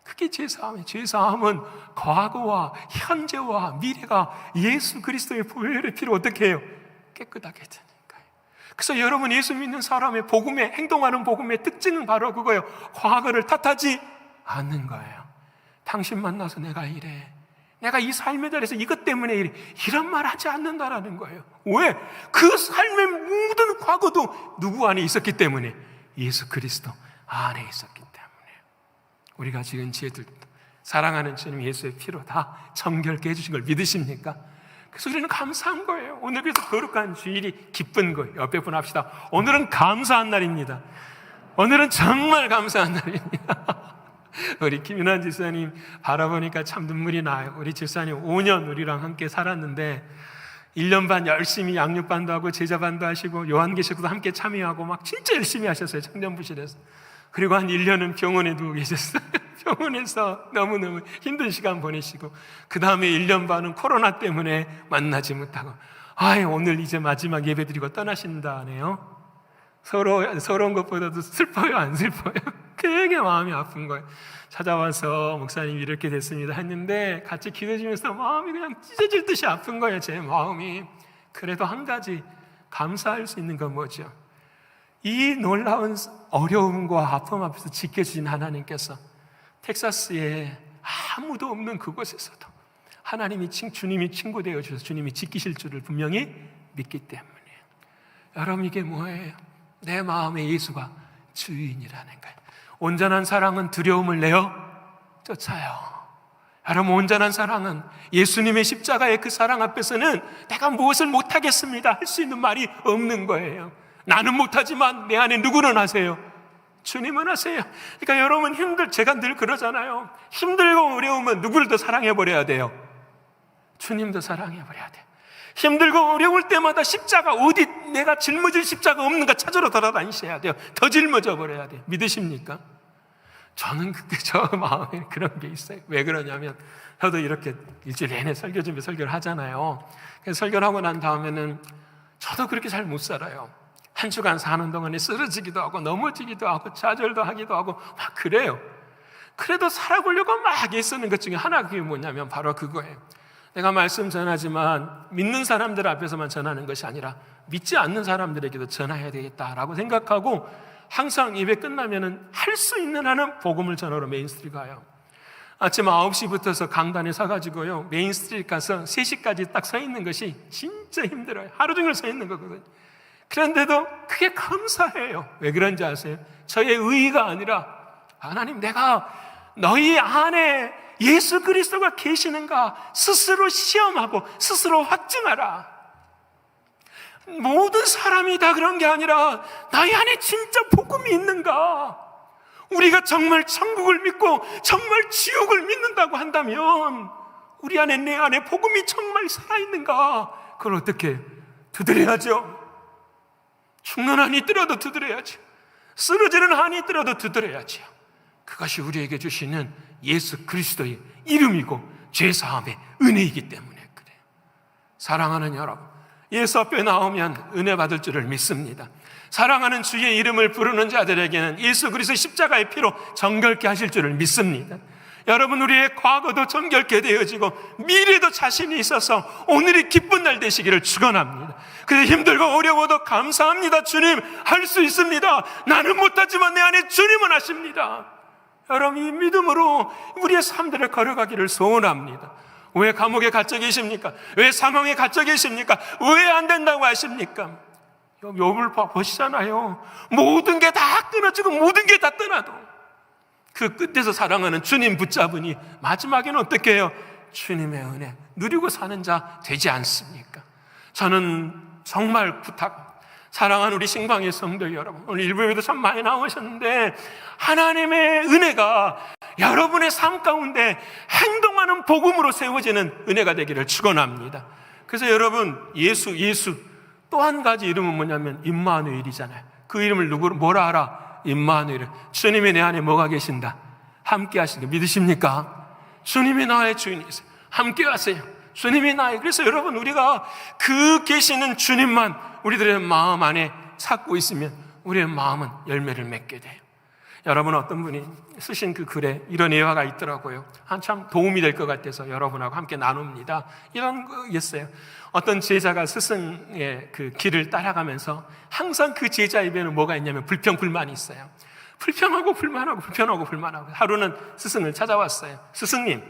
그게 죄사함이에요. 죄사함은 과거와 현재와 미래가 예수 그리스도의 보혈의 피로 어떻게 해요? 깨끗하게 되는 거예요. 그래서 여러분 예수 믿는 사람의 복음에, 행동하는 복음의 특징은 바로 그거예요. 과거를 탓하지 않는 거예요. 당신 만나서 내가 이래, 내가 이 삶에 대해서 이것 때문에 이래, 이런 말 하지 않는다라는 거예요. 왜? 그 삶의 모든 과거도 누구 안에 있었기 때문에? 예수 그리스도 안에 있었기 때문에. 우리가 지은 죄들도 사랑하는 주님 예수의 피로 다 정결케 해주신 걸 믿으십니까? 그래서 우리는 감사한 거예요. 오늘 그래서 거룩한 주일이 기쁜 거예요. 옆에 분 합시다. 오늘은 감사한 날입니다. 오늘은 정말 감사한 날입니다. 우리 김윤환 집사님 바라보니까 참 눈물이 나요. 우리 집사님 5년 우리랑 함께 살았는데 1년 반 열심히 양육반도 하고 제자반도 하시고 요한계시록도 함께 참여하고 막 진짜 열심히 하셨어요. 청년부실에서. 그리고 한 1년은 병원에 누워 계셨어요. 병원에서 너무너무 힘든 시간 보내시고 그 다음에 1년 반은 코로나 때문에 만나지 못하고 오늘 이제 마지막 예배 드리고 떠나신다네요. 서러운 것보다도 슬퍼요, 안 슬퍼요? 되게 마음이 아픈 거예요. 찾아와서 목사님 이렇게 됐습니다 했는데 같이 기도해 주면서 마음이 그냥 찢어질 듯이 아픈 거예요, 제 마음이. 그래도 한 가지 감사할 수 있는 건 뭐죠? 이 놀라운 어려움과 아픔 앞에서 지켜주신 하나님께서 텍사스에 아무도 없는 그곳에서도 주님이 친구 되어 주셔서 주님이 지키실 줄을 분명히 믿기 때문에. 여러분, 이게 뭐예요? 내 마음에 예수가 주인이라는 거예요. 온전한 사랑은 두려움을 내어 쫓아요. 여러분, 온전한 사랑은 예수님의 십자가의 그 사랑 앞에서는 내가 무엇을 못하겠습니다 할 수 있는 말이 없는 거예요. 나는 못하지만 내 안에 누구는 하세요? 주님은 하세요. 그러니까 여러분, 제가 늘 그러잖아요. 힘들고 어려우면 누구를 더 사랑해버려야 돼요? 주님도 사랑해버려야 돼요. 힘들고 어려울 때마다 십자가, 어디 내가 짊어질 십자가 없는가 찾으러 돌아다니셔야 돼요. 더 짊어져 버려야 돼요. 믿으십니까? 저는 저 마음에 그런 게 있어요. 왜 그러냐면 저도 이렇게 일주일 내내 설교 준비 설교를 하잖아요. 그래서 설교를 하고 난 다음에는 저도 그렇게 잘 못 살아요. 한 주간 사는 동안에 쓰러지기도 하고 넘어지기도 하고 좌절도 하기도 하고 막 그래요. 그래도 살아보려고 막 애쓰는 것 중에 하나, 그게 뭐냐면 바로 그거예요. 내가 말씀 전하지만 믿는 사람들 앞에서만 전하는 것이 아니라 믿지 않는 사람들에게도 전해야 되겠다라고 생각하고 항상 예배 끝나면은 할 수 있는 한은 복음을 전하러 메인스트리트 가요. 아침 9시부터서 강단에 서가지고요, 메인스트리트 가서 3시까지 딱 서 있는 것이 진짜 힘들어요. 하루 종일 서 있는 거거든요. 그런데도 그게 감사해요. 왜 그런지 아세요? 저의 의의가 아니라 하나님, 내가 너희 안에 예수 그리스도가 계시는가 스스로 시험하고 스스로 확증하라. 모든 사람이 다 그런 게 아니라 너희 안에 진짜 복음이 있는가? 우리가 정말 천국을 믿고 정말 지옥을 믿는다고 한다면 우리 안에, 내 안에 복음이 정말 살아있는가? 그걸 어떻게 두드려야죠. 죽는 한이 있더라도 두드려야죠. 쓰러지는 한이 있더라도 두드려야죠. 그것이 우리에게 주시는 예수 그리스도의 이름이고 죄사함의 은혜이기 때문에 그래요. 사랑하는 여러분, 예수 앞에 나오면 은혜 받을 줄을 믿습니다. 사랑하는 주의 이름을 부르는 자들에게는 예수 그리스도의 십자가의 피로 정결케 하실 줄을 믿습니다. 여러분, 우리의 과거도 정결케 되어지고 미래도 자신이 있어서 오늘이 기쁜 날 되시기를 축원합니다. 그래서 힘들고 어려워도 감사합니다. 주님, 할 수 있습니다. 나는 못하지만 내 안에 주님은 하십니다. 여러분, 이 믿음으로 우리의 삶들을 걸어가기를 소원합니다. 왜 감옥에 갇혀 계십니까? 왜 사망에 갇혀 계십니까? 왜 안 된다고 하십니까? 욥을 보시잖아요. 모든 게 다 끊어지고 모든 게 다 떠나도 그 끝에서 사랑하는 주님 붙잡으니 마지막에는 어떻게 해요? 주님의 은혜 누리고 사는 자 되지 않습니까? 저는 정말 사랑하는 우리 신광의 성도 여러분, 오늘 일부에도 참 많이 나오셨는데 하나님의 은혜가 여러분의 삶 가운데 행동하는 복음으로 세워지는 은혜가 되기를 축원합니다. 그래서 여러분, 예수 또 한 가지 이름은 뭐냐면 임마누엘이잖아요. 그 이름을 뭐라 하라? 임마누엘. 주님이 내 안에 뭐가 계신다? 함께 하신다. 믿으십니까? 주님이 나의 주인이세요. 함께 하세요. 주님이 나의. 그래서 여러분, 우리가 그 계시는 주님만 우리들의 마음 안에 찾고 있으면 우리의 마음은 열매를 맺게 돼요. 여러분, 어떤 분이 쓰신 그 글에 이런 예화가 있더라고요. 한참 도움이 될 것 같아서 여러분하고 함께 나눕니다. 이런 거 있어요. 어떤 제자가 스승의 그 길을 따라가면서 항상 그 제자 입에는 뭐가 있냐면 불평불만이 있어요. 불평하고 불만하고 하루는 스승을 찾아왔어요. 스승님,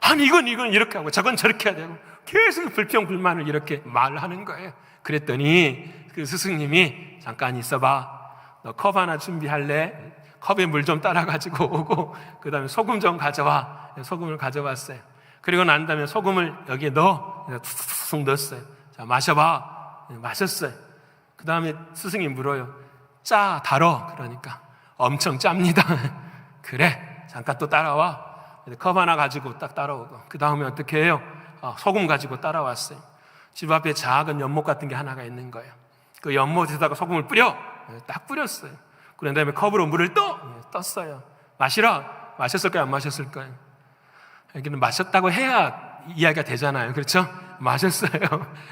아니 이건 이렇게 하고 저건 저렇게 해야 되고 계속 불평불만을 이렇게 말하는 거예요. 그랬더니 그 스승님이 잠깐 있어봐. 너 컵 하나 준비할래? 컵에 물 좀 따라 가지고 오고, 그 다음에 소금 좀 가져와. 소금을 가져왔어요. 그리고 난 다음에 소금을 여기에 툭툭 넣었어요. 자, 마셔봐. 마셨어요. 그 다음에 스승이 물어요. 짜, 달어. 그러니까 엄청 짭니다. 그래, 잠깐 또 따라와. 컵 하나 가지고 딱 따라오고, 그 다음에 어떻게 해요? 소금 가지고 따라왔어요. 집 앞에 작은 연못 같은 게 하나가 있는 거예요. 그 연못에다가 소금을 뿌려. 딱 뿌렸어요. 그런 다음에 컵으로 물을 떴어요. 마시라. 마셨을까요? 안 마셨을까요? 여기는 마셨다고 해야 이야기가 되잖아요. 그렇죠? 마셨어요.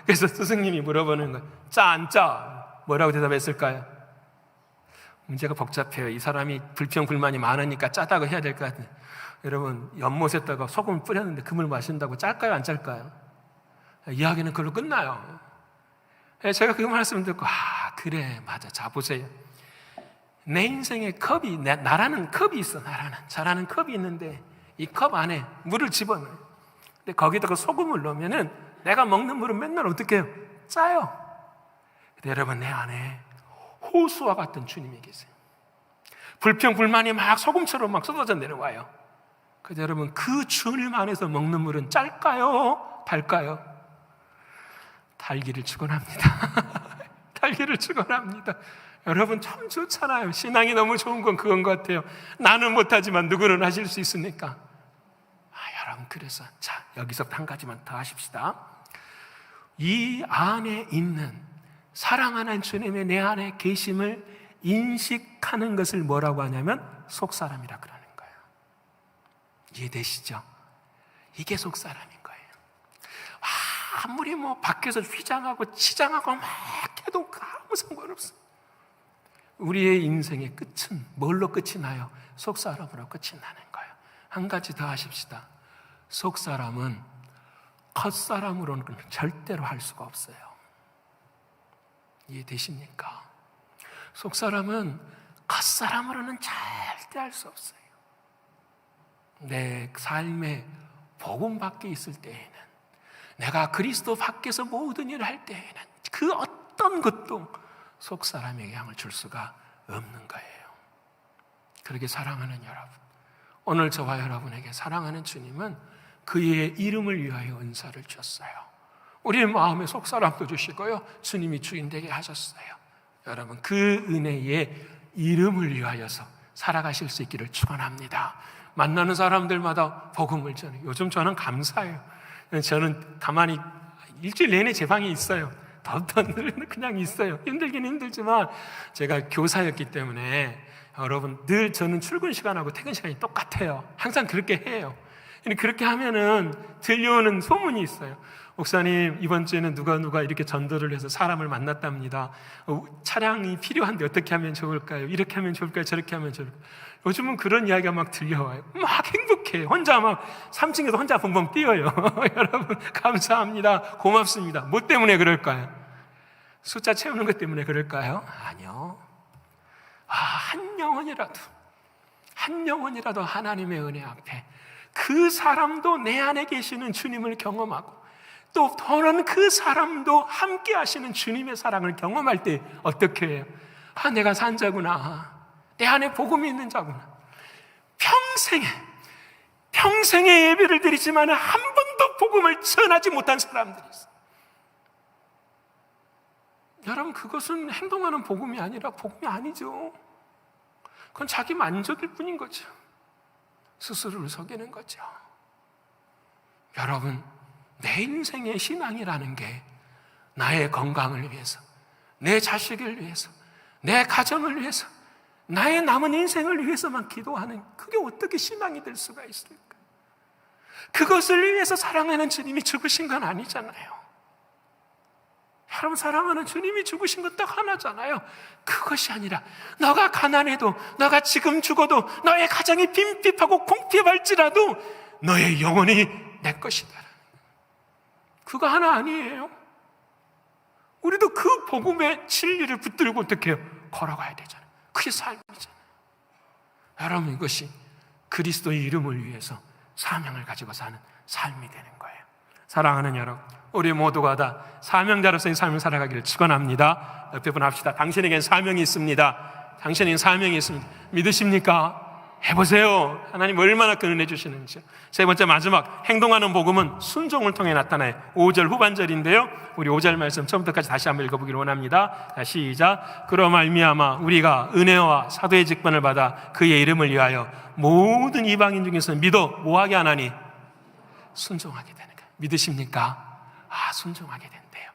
그래서 스승님이 물어보는 거예요. 짜, 안 짜? 뭐라고 대답했을까요? 문제가 복잡해요. 이 사람이 불평불만이 많으니까 짜다고 해야 될 것 같아요. 여러분, 연못에다가 소금을 뿌렸는데 그 물 마신다고 짤까요? 안 짤까요? 이야기는 그걸로 끝나요. 제가 그 말씀 듣고, 그래, 맞아. 자, 보세요. 내 인생에 컵이, 나라는 컵이 있어. 자라는 컵이 있는데 이 컵 안에 물을 집어넣어요. 근데 거기다가 소금을 넣으면은 내가 먹는 물은 맨날 어떻게 해요? 짜요. 근데 여러분, 내 안에 호수와 같은 주님이 계세요. 불평불만이 막 소금처럼 막 쏟아져 내려와요. 그래서 여러분, 그 주님 안에서 먹는 물은 짤까요? 달까요? 달기를 축원합니다. 달기를 축원합니다. 여러분, 참 좋잖아요. 신앙이 너무 좋은 건 그건 것 같아요. 나는 못하지만 누구는 하실 수 있으니까. 여러분, 그래서 자, 여기서 한 가지만 더 하십시다. 이 안에 있는 사랑하는 주님의 내 안에 계심을 인식하는 것을 뭐라고 하냐면 속사람이라 그러는 거예요. 이해되시죠? 이게 속사람인 거예요. 아무리 밖에서 휘장하고 치장하고 막 해도 아무 상관없어요. 우리의 인생의 끝은 뭘로 끝이 나요? 속사람으로 끝이 나는 거예요. 한 가지 더 하십시다. 속사람은 겉사람으로는 절대로 할 수가 없어요. 이해되십니까? 속사람은 겉사람으로는 절대 할 수 없어요. 내 삶에 복음 밖에 있을 때에는, 내가 그리스도 밖에서 모든 일을 할 때에는 그 어떤 것도 속사람에게 영향을 줄 수가 없는 거예요. 그렇게 사랑하는 여러분, 오늘 저와 여러분에게 사랑하는 주님은 그의 이름을 위하여 은사를 주셨어요. 우리의 마음에 속사람도 주시고요, 주님이 주인 되게 하셨어요. 여러분, 그 은혜의 이름을 위하여서 살아가실 수 있기를 축원합니다. 만나는 사람들마다 복음을 전해요. 요즘 저는 감사해요. 저는 가만히 일주일 내내 제 방에 있어요. 더웠던 날에는 그냥 있어요. 힘들긴 힘들지만 제가 교사였기 때문에 여러분, 늘 저는 출근 시간하고 퇴근 시간이 똑같아요. 항상 그렇게 해요. 그렇게 하면은 들려오는 소문이 있어요. 목사님, 이번 주에는 누가 이렇게 전도를 해서 사람을 만났답니다. 차량이 필요한데 어떻게 하면 좋을까요? 이렇게 하면 좋을까요? 저렇게 하면 좋을까요? 요즘은 그런 이야기가 막 들려와요. 막 행복해요. 혼자 막 3층에서 혼자 벙벙 뛰어요. 여러분, 감사합니다. 고맙습니다. 뭐 때문에 그럴까요? 숫자 채우는 것 때문에 그럴까요? 아니요. 한 영혼이라도 하나님의 은혜 앞에 그 사람도 내 안에 계시는 주님을 경험하고, 또 더는 그 사람도 함께 하시는 주님의 사랑을 경험할 때 어떻게 해요? 내가 산 자구나. 내 안에 복음이 있는 자구나. 평생에 예배를 드리지만 한 번도 복음을 전하지 못한 사람들이 있어요. 여러분, 그것은 행동하는 복음이 아니라 복음이 아니죠. 그건 자기 만족일 뿐인 거죠. 스스로를 속이는 거죠. 여러분, 내 인생의 신앙이라는 게 나의 건강을 위해서, 내 자식을 위해서, 내 가정을 위해서, 나의 남은 인생을 위해서만 기도하는, 그게 어떻게 신앙이 될 수가 있을까? 그것을 위해서 사랑하는 주님이 죽으신 건 아니잖아요. 여러분, 사랑하는 주님이 죽으신 건 딱 하나잖아요. 그것이 아니라 너가 가난해도, 너가 지금 죽어도, 너의 가정이 빈핍하고 궁핍할지라도 너의 영혼이 내 것이다. 그거 하나 아니에요? 우리도 그 복음의 진리를 붙들고 어떻게 해요? 걸어가야 되잖아요. 그게 삶이잖아요. 여러분, 이것이 그리스도의 이름을 위해서 사명을 가지고 사는 삶이 되는 거예요. 사랑하는 여러분, 우리 모두가 다 사명자로서의 삶을 살아가기를 축원합니다. 옆에 분 합시다. 당신에겐 사명이 있습니다. 당신에게 사명이 있습니다. 믿으십니까? 해보세요. 하나님 얼마나 큰 은혜 주시는지. 세 번째, 마지막 행동하는 복음은 순종을 통해 나타나요. 5절 후반절인데요, 우리 5절 말씀 처음부터까지 다시 한번 읽어보기를 원합니다. 자, 시작. 그로 말미암아 우리가 은혜와 사도의 직분을 받아 그의 이름을 위하여 모든 이방인 중에서 믿어 뭐하게 하나니? 순종하게 되는 거예요. 믿으십니까? 순종하게 된대요.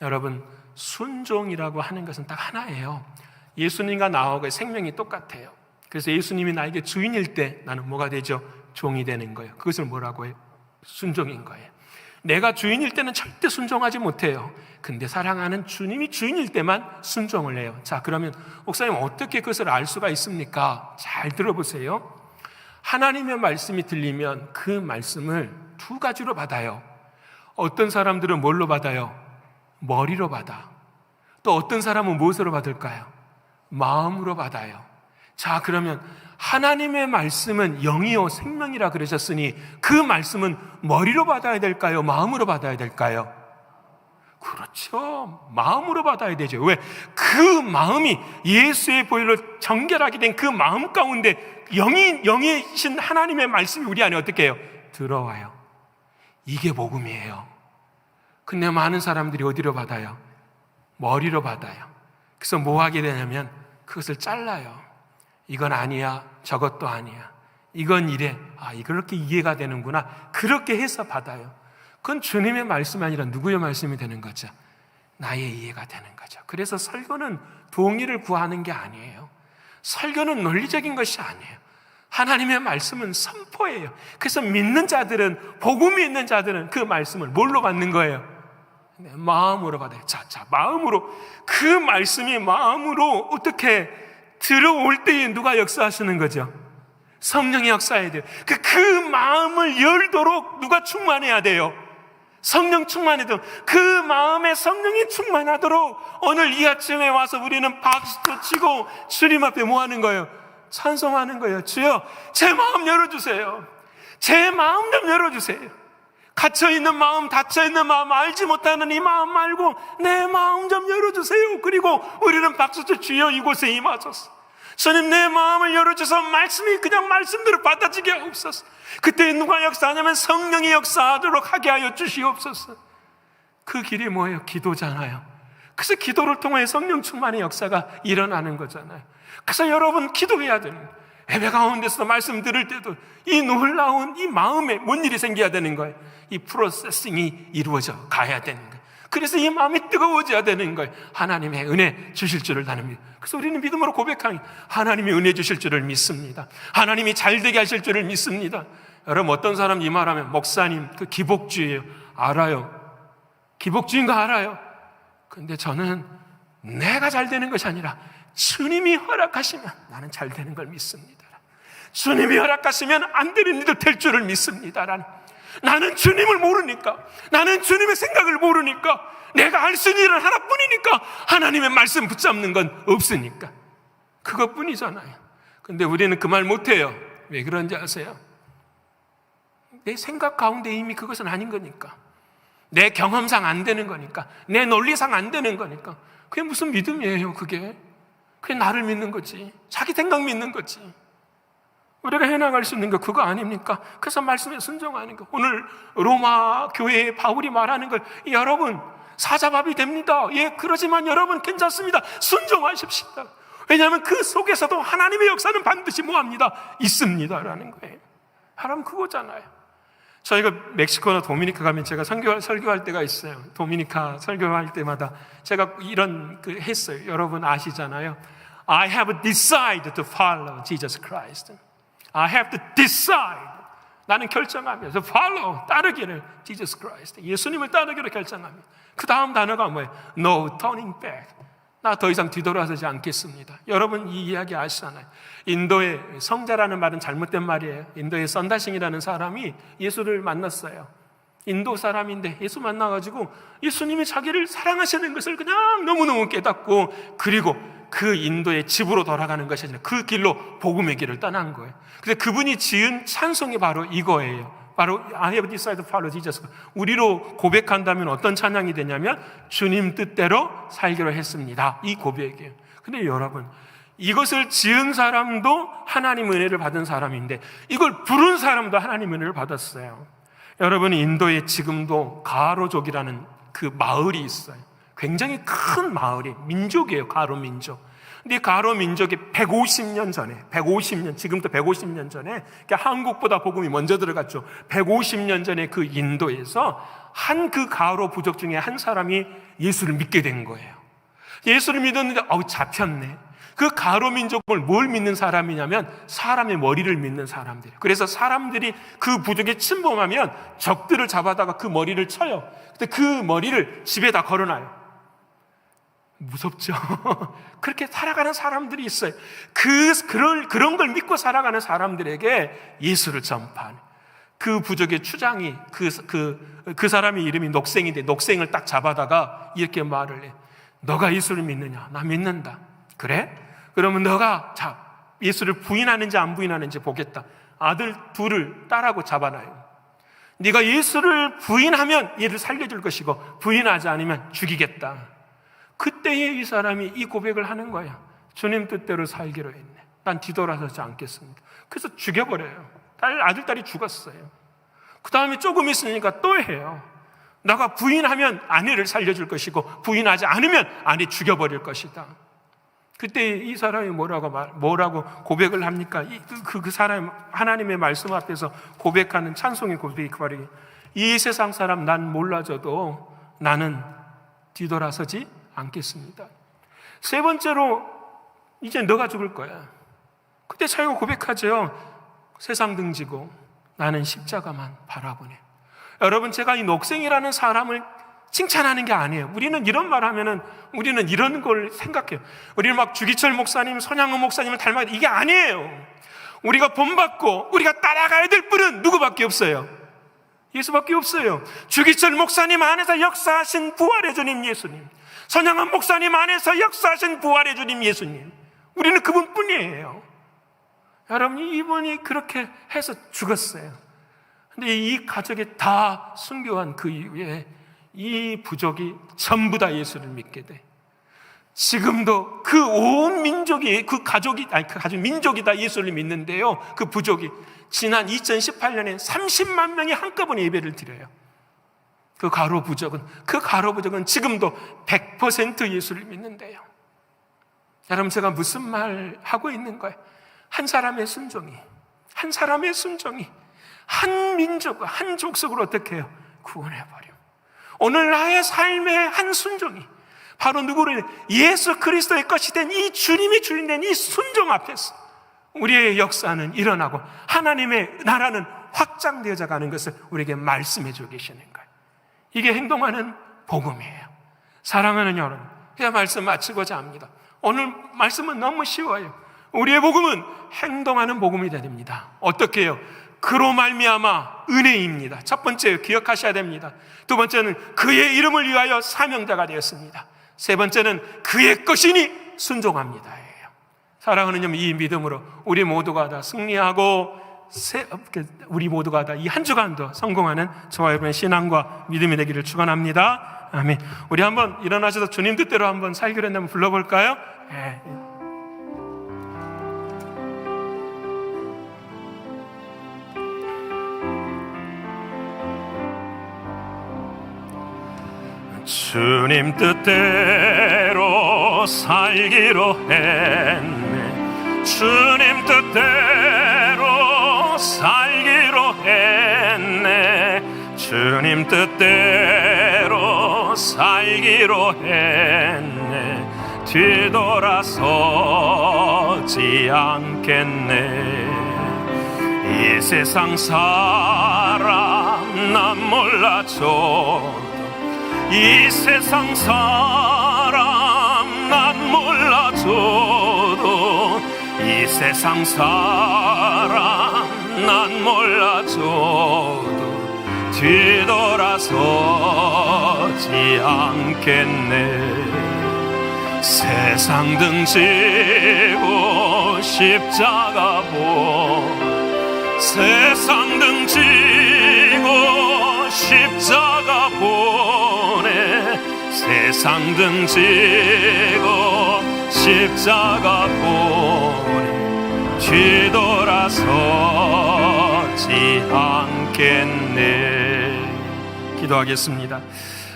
여러분, 순종이라고 하는 것은 딱 하나예요. 예수님과 나하고의 생명이 똑같아요. 그래서 예수님이 나에게 주인일 때 나는 뭐가 되죠? 종이 되는 거예요. 그것을 뭐라고 해요? 순종인 거예요. 내가 주인일 때는 절대 순종하지 못해요. 근데 사랑하는 주님이 주인일 때만 순종을 해요. 자, 그러면 목사님 어떻게 그것을 알 수가 있습니까? 잘 들어보세요. 하나님의 말씀이 들리면 그 말씀을 두 가지로 받아요. 어떤 사람들은 뭘로 받아요? 머리로 받아. 또 어떤 사람은 무엇으로 받을까요? 마음으로 받아요. 자, 그러면 하나님의 말씀은 영이요 생명이라 그러셨으니 그 말씀은 머리로 받아야 될까요? 마음으로 받아야 될까요? 그렇죠. 마음으로 받아야 되죠. 왜? 그 마음이 예수의 보혈로 정결하게 된 그 마음 가운데 영이신 하나님의 말씀이 우리 안에 어떻게 해요? 들어와요. 이게 복음이에요. 근데 많은 사람들이 어디로 받아요? 머리로 받아요. 그래서 뭐 하게 되냐면 그것을 잘라요. 이건 아니야, 저것도 아니야, 이건 이래, 이렇게 이해가 되는구나, 그렇게 해서 받아요. 그건 주님의 말씀이 아니라 누구의 말씀이 되는 거죠? 나의 이해가 되는 거죠. 그래서 설교는 동의를 구하는 게 아니에요. 설교는 논리적인 것이 아니에요. 하나님의 말씀은 선포예요. 그래서 믿는 자들은, 복음이 있는 자들은 그 말씀을 뭘로 받는 거예요? 마음으로 받아요. 자, 마음으로. 그 말씀이 마음으로 어떻게 들어올 때에 누가 역사하시는 거죠? 성령이 역사해야 돼요. 그 마음을 열도록 누가 충만해야 돼요? 성령 충만해도 그 마음에 성령이 충만하도록 오늘 이 아침에 와서 우리는 박수도 치고 주님 앞에 뭐 하는 거예요? 찬송하는 거예요. 주여, 제 마음 열어주세요. 제 마음 좀 열어주세요. 갇혀있는 마음, 닫혀있는 마음, 알지 못하는 이 마음 말고 내 마음 좀 열어주세요. 그리고 우리는 박수쳐 주여 이곳에 임하소서. 주님, 내 마음을 열어줘서 말씀이 그냥 말씀대로 받아지게 하옵소서. 그때 누가 역사하냐면 성령이 역사하도록 하게 하여 주시옵소서. 그 길이 뭐예요? 기도잖아요. 그래서 기도를 통해 성령 충만의 역사가 일어나는 거잖아요. 그래서 여러분 기도해야 되는 거예요. 예배 가운데서 말씀 들을 때도 이 놀라운 이 마음에 뭔 일이 생겨야 되는 거예요? 이 프로세싱이 이루어져 가야 되는 거예요. 그래서 이 마음이 뜨거워져야 되는 거예요. 하나님의 은혜 주실 줄을 나는 믿어요. 그래서 우리는 믿음으로 고백하니 하나님이 은혜 주실 줄을 믿습니다. 하나님이 잘되게 하실 줄을 믿습니다. 여러분, 어떤 사람 이 말하면 목사님 그 기복주의예요. 알아요. 기복주의인 거 알아요. 근데 저는 내가 잘 되는 것이 아니라 주님이 허락하시면 나는 잘 되는 걸 믿습니다. 주님이 허락하시면 안 되는 일도 될 줄을 믿습니다. 나는 주님을 모르니까, 나는 주님의 생각을 모르니까, 내가 할 수 있는 일은 하나뿐이니까 하나님의 말씀 붙잡는 건 없으니까 그것뿐이잖아요. 근데 우리는 그 말 못해요. 왜 그런지 아세요? 내 생각 가운데 이미 그것은 아닌 거니까, 내 경험상 안 되는 거니까, 내 논리상 안 되는 거니까. 그게 무슨 믿음이에요? 그게 나를 믿는 거지, 자기 생각 믿는 거지. 우리가 해나갈 수 있는 거 그거 아닙니까? 그래서 말씀에 순종하는 거. 오늘 로마 교회에 바울이 말하는 걸, 여러분 사자밥이 됩니다. 예, 그러지만 여러분 괜찮습니다. 순종하십시오. 왜냐하면 그 속에서도 하나님의 역사는 반드시 뭐합니다? 있습니다라는 거예요. 여러분 그거잖아요. 저희가 멕시코나 도미니카 가면 제가 설교할 때가 있어요. 도미니카 설교할 때마다 제가 이런 했어요. 여러분 아시잖아요. I have decided to follow Jesus Christ. I have to decide. 나는 결정하면서 follow, 따르기를, Jesus Christ, 예수님을 따르기로 결정합니다. 그 다음 단어가 뭐예요? No turning back. 나 더 이상 뒤돌아서지 않겠습니다. 여러분 이 이야기 아시잖아요. 인도의 성자라는 말은 잘못된 말이에요. 인도의 선다싱이라는 사람이 예수를 만났어요. 인도 사람인데 예수 만나가지고 예수님이 자기를 사랑하시는 것을 그냥 너무너무 깨닫고, 그리고 그 인도의 집으로 돌아가는 것이 아니라 그 길로 복음의 길을 떠난 거예요. 근데 그분이 지은 찬송이 바로 이거예요. 바로 I have decided to follow Jesus. 우리로 고백한다면 어떤 찬양이 되냐면 주님 뜻대로 살기로 했습니다. 이 고백이에요. 근데 여러분, 이것을 지은 사람도 하나님 은혜를 받은 사람인데 이걸 부른 사람도 하나님 은혜를 받았어요. 여러분, 인도에 지금도 가로족이라는 그 마을이 있어요. 굉장히 큰 마을이 민족이에요. 가로 민족. 근데 가로 민족이 150년 전에, 지금부터 150년 전에, 그러니까 한국보다 복음이 먼저 들어갔죠. 150년 전에 그 인도에서 한 그 가로 부족 중에 한 사람이 예수를 믿게 된 거예요. 예수를 믿었는데 잡혔네. 그 가로 민족을 뭘 믿는 사람이냐면 사람의 머리를 믿는 사람들이에요. 그래서 사람들이 그 부족에 침범하면 적들을 잡아다가 그 머리를 쳐요. 근데 그 머리를 집에다 걸어놔요. 무섭죠? 그렇게 살아가는 사람들이 있어요. 그런 걸 믿고 살아가는 사람들에게 예수를 전파하는 그 부족의 추장이 그 사람의 이름이 녹생인데 녹생을 딱 잡아다가 이렇게 말을 해. 너가 예수를 믿느냐? 나 믿는다. 그래? 그러면 너가 예수를 부인하는지 안 부인하는지 보겠다. 아들 둘을 딸하고 잡아놔요. 네가 예수를 부인하면 얘를 살려줄 것이고 부인하지 않으면 죽이겠다. 그때에 이 사람이 이 고백을 하는 거야. 주님 뜻대로 살기로 했네. 난 뒤돌아서지 않겠습니다. 그래서 죽여버려요. 아들, 딸이 죽었어요. 그 다음에 조금 있으니까 또 해요. 너가 부인하면 아내를 살려줄 것이고 부인하지 않으면 아내 죽여버릴 것이다. 그때 이 사람이 뭐라고 고백을 합니까? 그 사람 하나님의 말씀 앞에서 고백하는 찬송의 고백이 이 세상 사람 난 몰라줘도 나는 뒤돌아서지 않겠습니다. 세 번째로 이제 너가 죽을 거야. 그때 자기가 고백하죠. 세상 등지고 나는 십자가만 바라보네. 여러분, 제가 이 녹생이라는 사람을 칭찬하는 게 아니에요. 우리는 이런 말 하면은 우리는 이런 걸 생각해요. 우리는 막 주기철 목사님, 손양호 목사님을 닮아야 돼. 이게 아니에요. 우리가 본받고 우리가 따라가야 될 분은 누구밖에 없어요? 예수밖에 없어요. 주기철 목사님 안에서 역사하신 부활의 주님 예수님, 손양호 목사님 안에서 역사하신 부활의 주님 예수님, 우리는 그분뿐이에요. 여러분, 이분이 그렇게 해서 죽었어요. 근데 이 가족이 다 순교한 그 이후에 이 부족이 전부 다 예수를 믿게 돼. 지금도 그 온 민족이, 그 가족 민족이 다 예수를 믿는데요. 그 부족이 지난 2018년에 30만 명이 한꺼번에 예배를 드려요. 그 가로 부족은 지금도 100% 예수를 믿는데요. 여러분, 제가 무슨 말 하고 있는 거예요? 한 사람의 순종이 한 민족과 한 족속을 어떻게 해요? 구원해버려. 오늘 나의 삶의 한 순종이 바로 누구를? 예수 그리스도의 것이 된 이 주님이 주인된 이 순종 앞에서 우리의 역사는 일어나고 하나님의 나라는 확장되어져 가는 것을 우리에게 말씀해 주고 계시는 거예요. 이게 행동하는 복음이에요. 사랑하는 여러분, 제가 말씀 마치고자 합니다. 오늘 말씀은 너무 쉬워요. 우리의 복음은 행동하는 복음이 됩니다. 어떻게 해요? 그로 말미암아 은혜입니다. 첫 번째 기억하셔야 됩니다. 두 번째는 그의 이름을 위하여 사명자가 되었습니다. 세 번째는 그의 것이니 순종합니다. 사랑하는 여러분, 이 믿음으로 우리 모두가 다 승리하고 우리 모두가 다 이 한 주간도 성공하는 저와 여러분의 신앙과 믿음이 되기를 축원합니다. 아멘. 우리 한번 일어나셔서 주님 뜻대로 한번 살기로 한번 불러볼까요? 네. 주님 뜻대로 살기로 했네. 주님 뜻대로 살기로 했네. 주님 뜻대로 살기로 했네. 뒤돌아서지 않겠네. 이 세상 사람 난 몰라줘. 이 세상 사람 난 몰라줘도 이 세상 사람 난 몰라줘도 뒤돌아서지 않겠네. 세상 등지고 십자가 세상 등지고 십자가 보내. 세상 등지고 십자가 보내 뒤돌아서지 않겠네. 기도하겠습니다.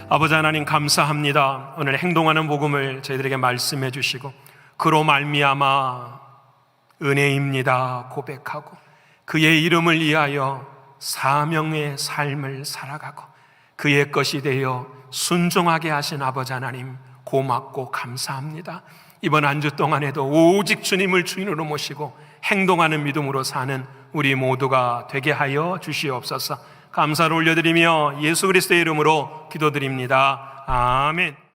아버지 하나님 감사합니다. 오늘 행동하는 복음을 저희들에게 말씀해 주시고 그로 말미암아 은혜입니다 고백하고 그의 이름을 위하여 사명의 삶을 살아가고 그의 것이 되어 순종하게 하신 아버지 하나님 고맙고 감사합니다. 이번 한 주 동안에도 오직 주님을 주인으로 모시고 행동하는 믿음으로 사는 우리 모두가 되게 하여 주시옵소서. 감사를 올려드리며 예수 그리스도의 이름으로 기도드립니다. 아멘.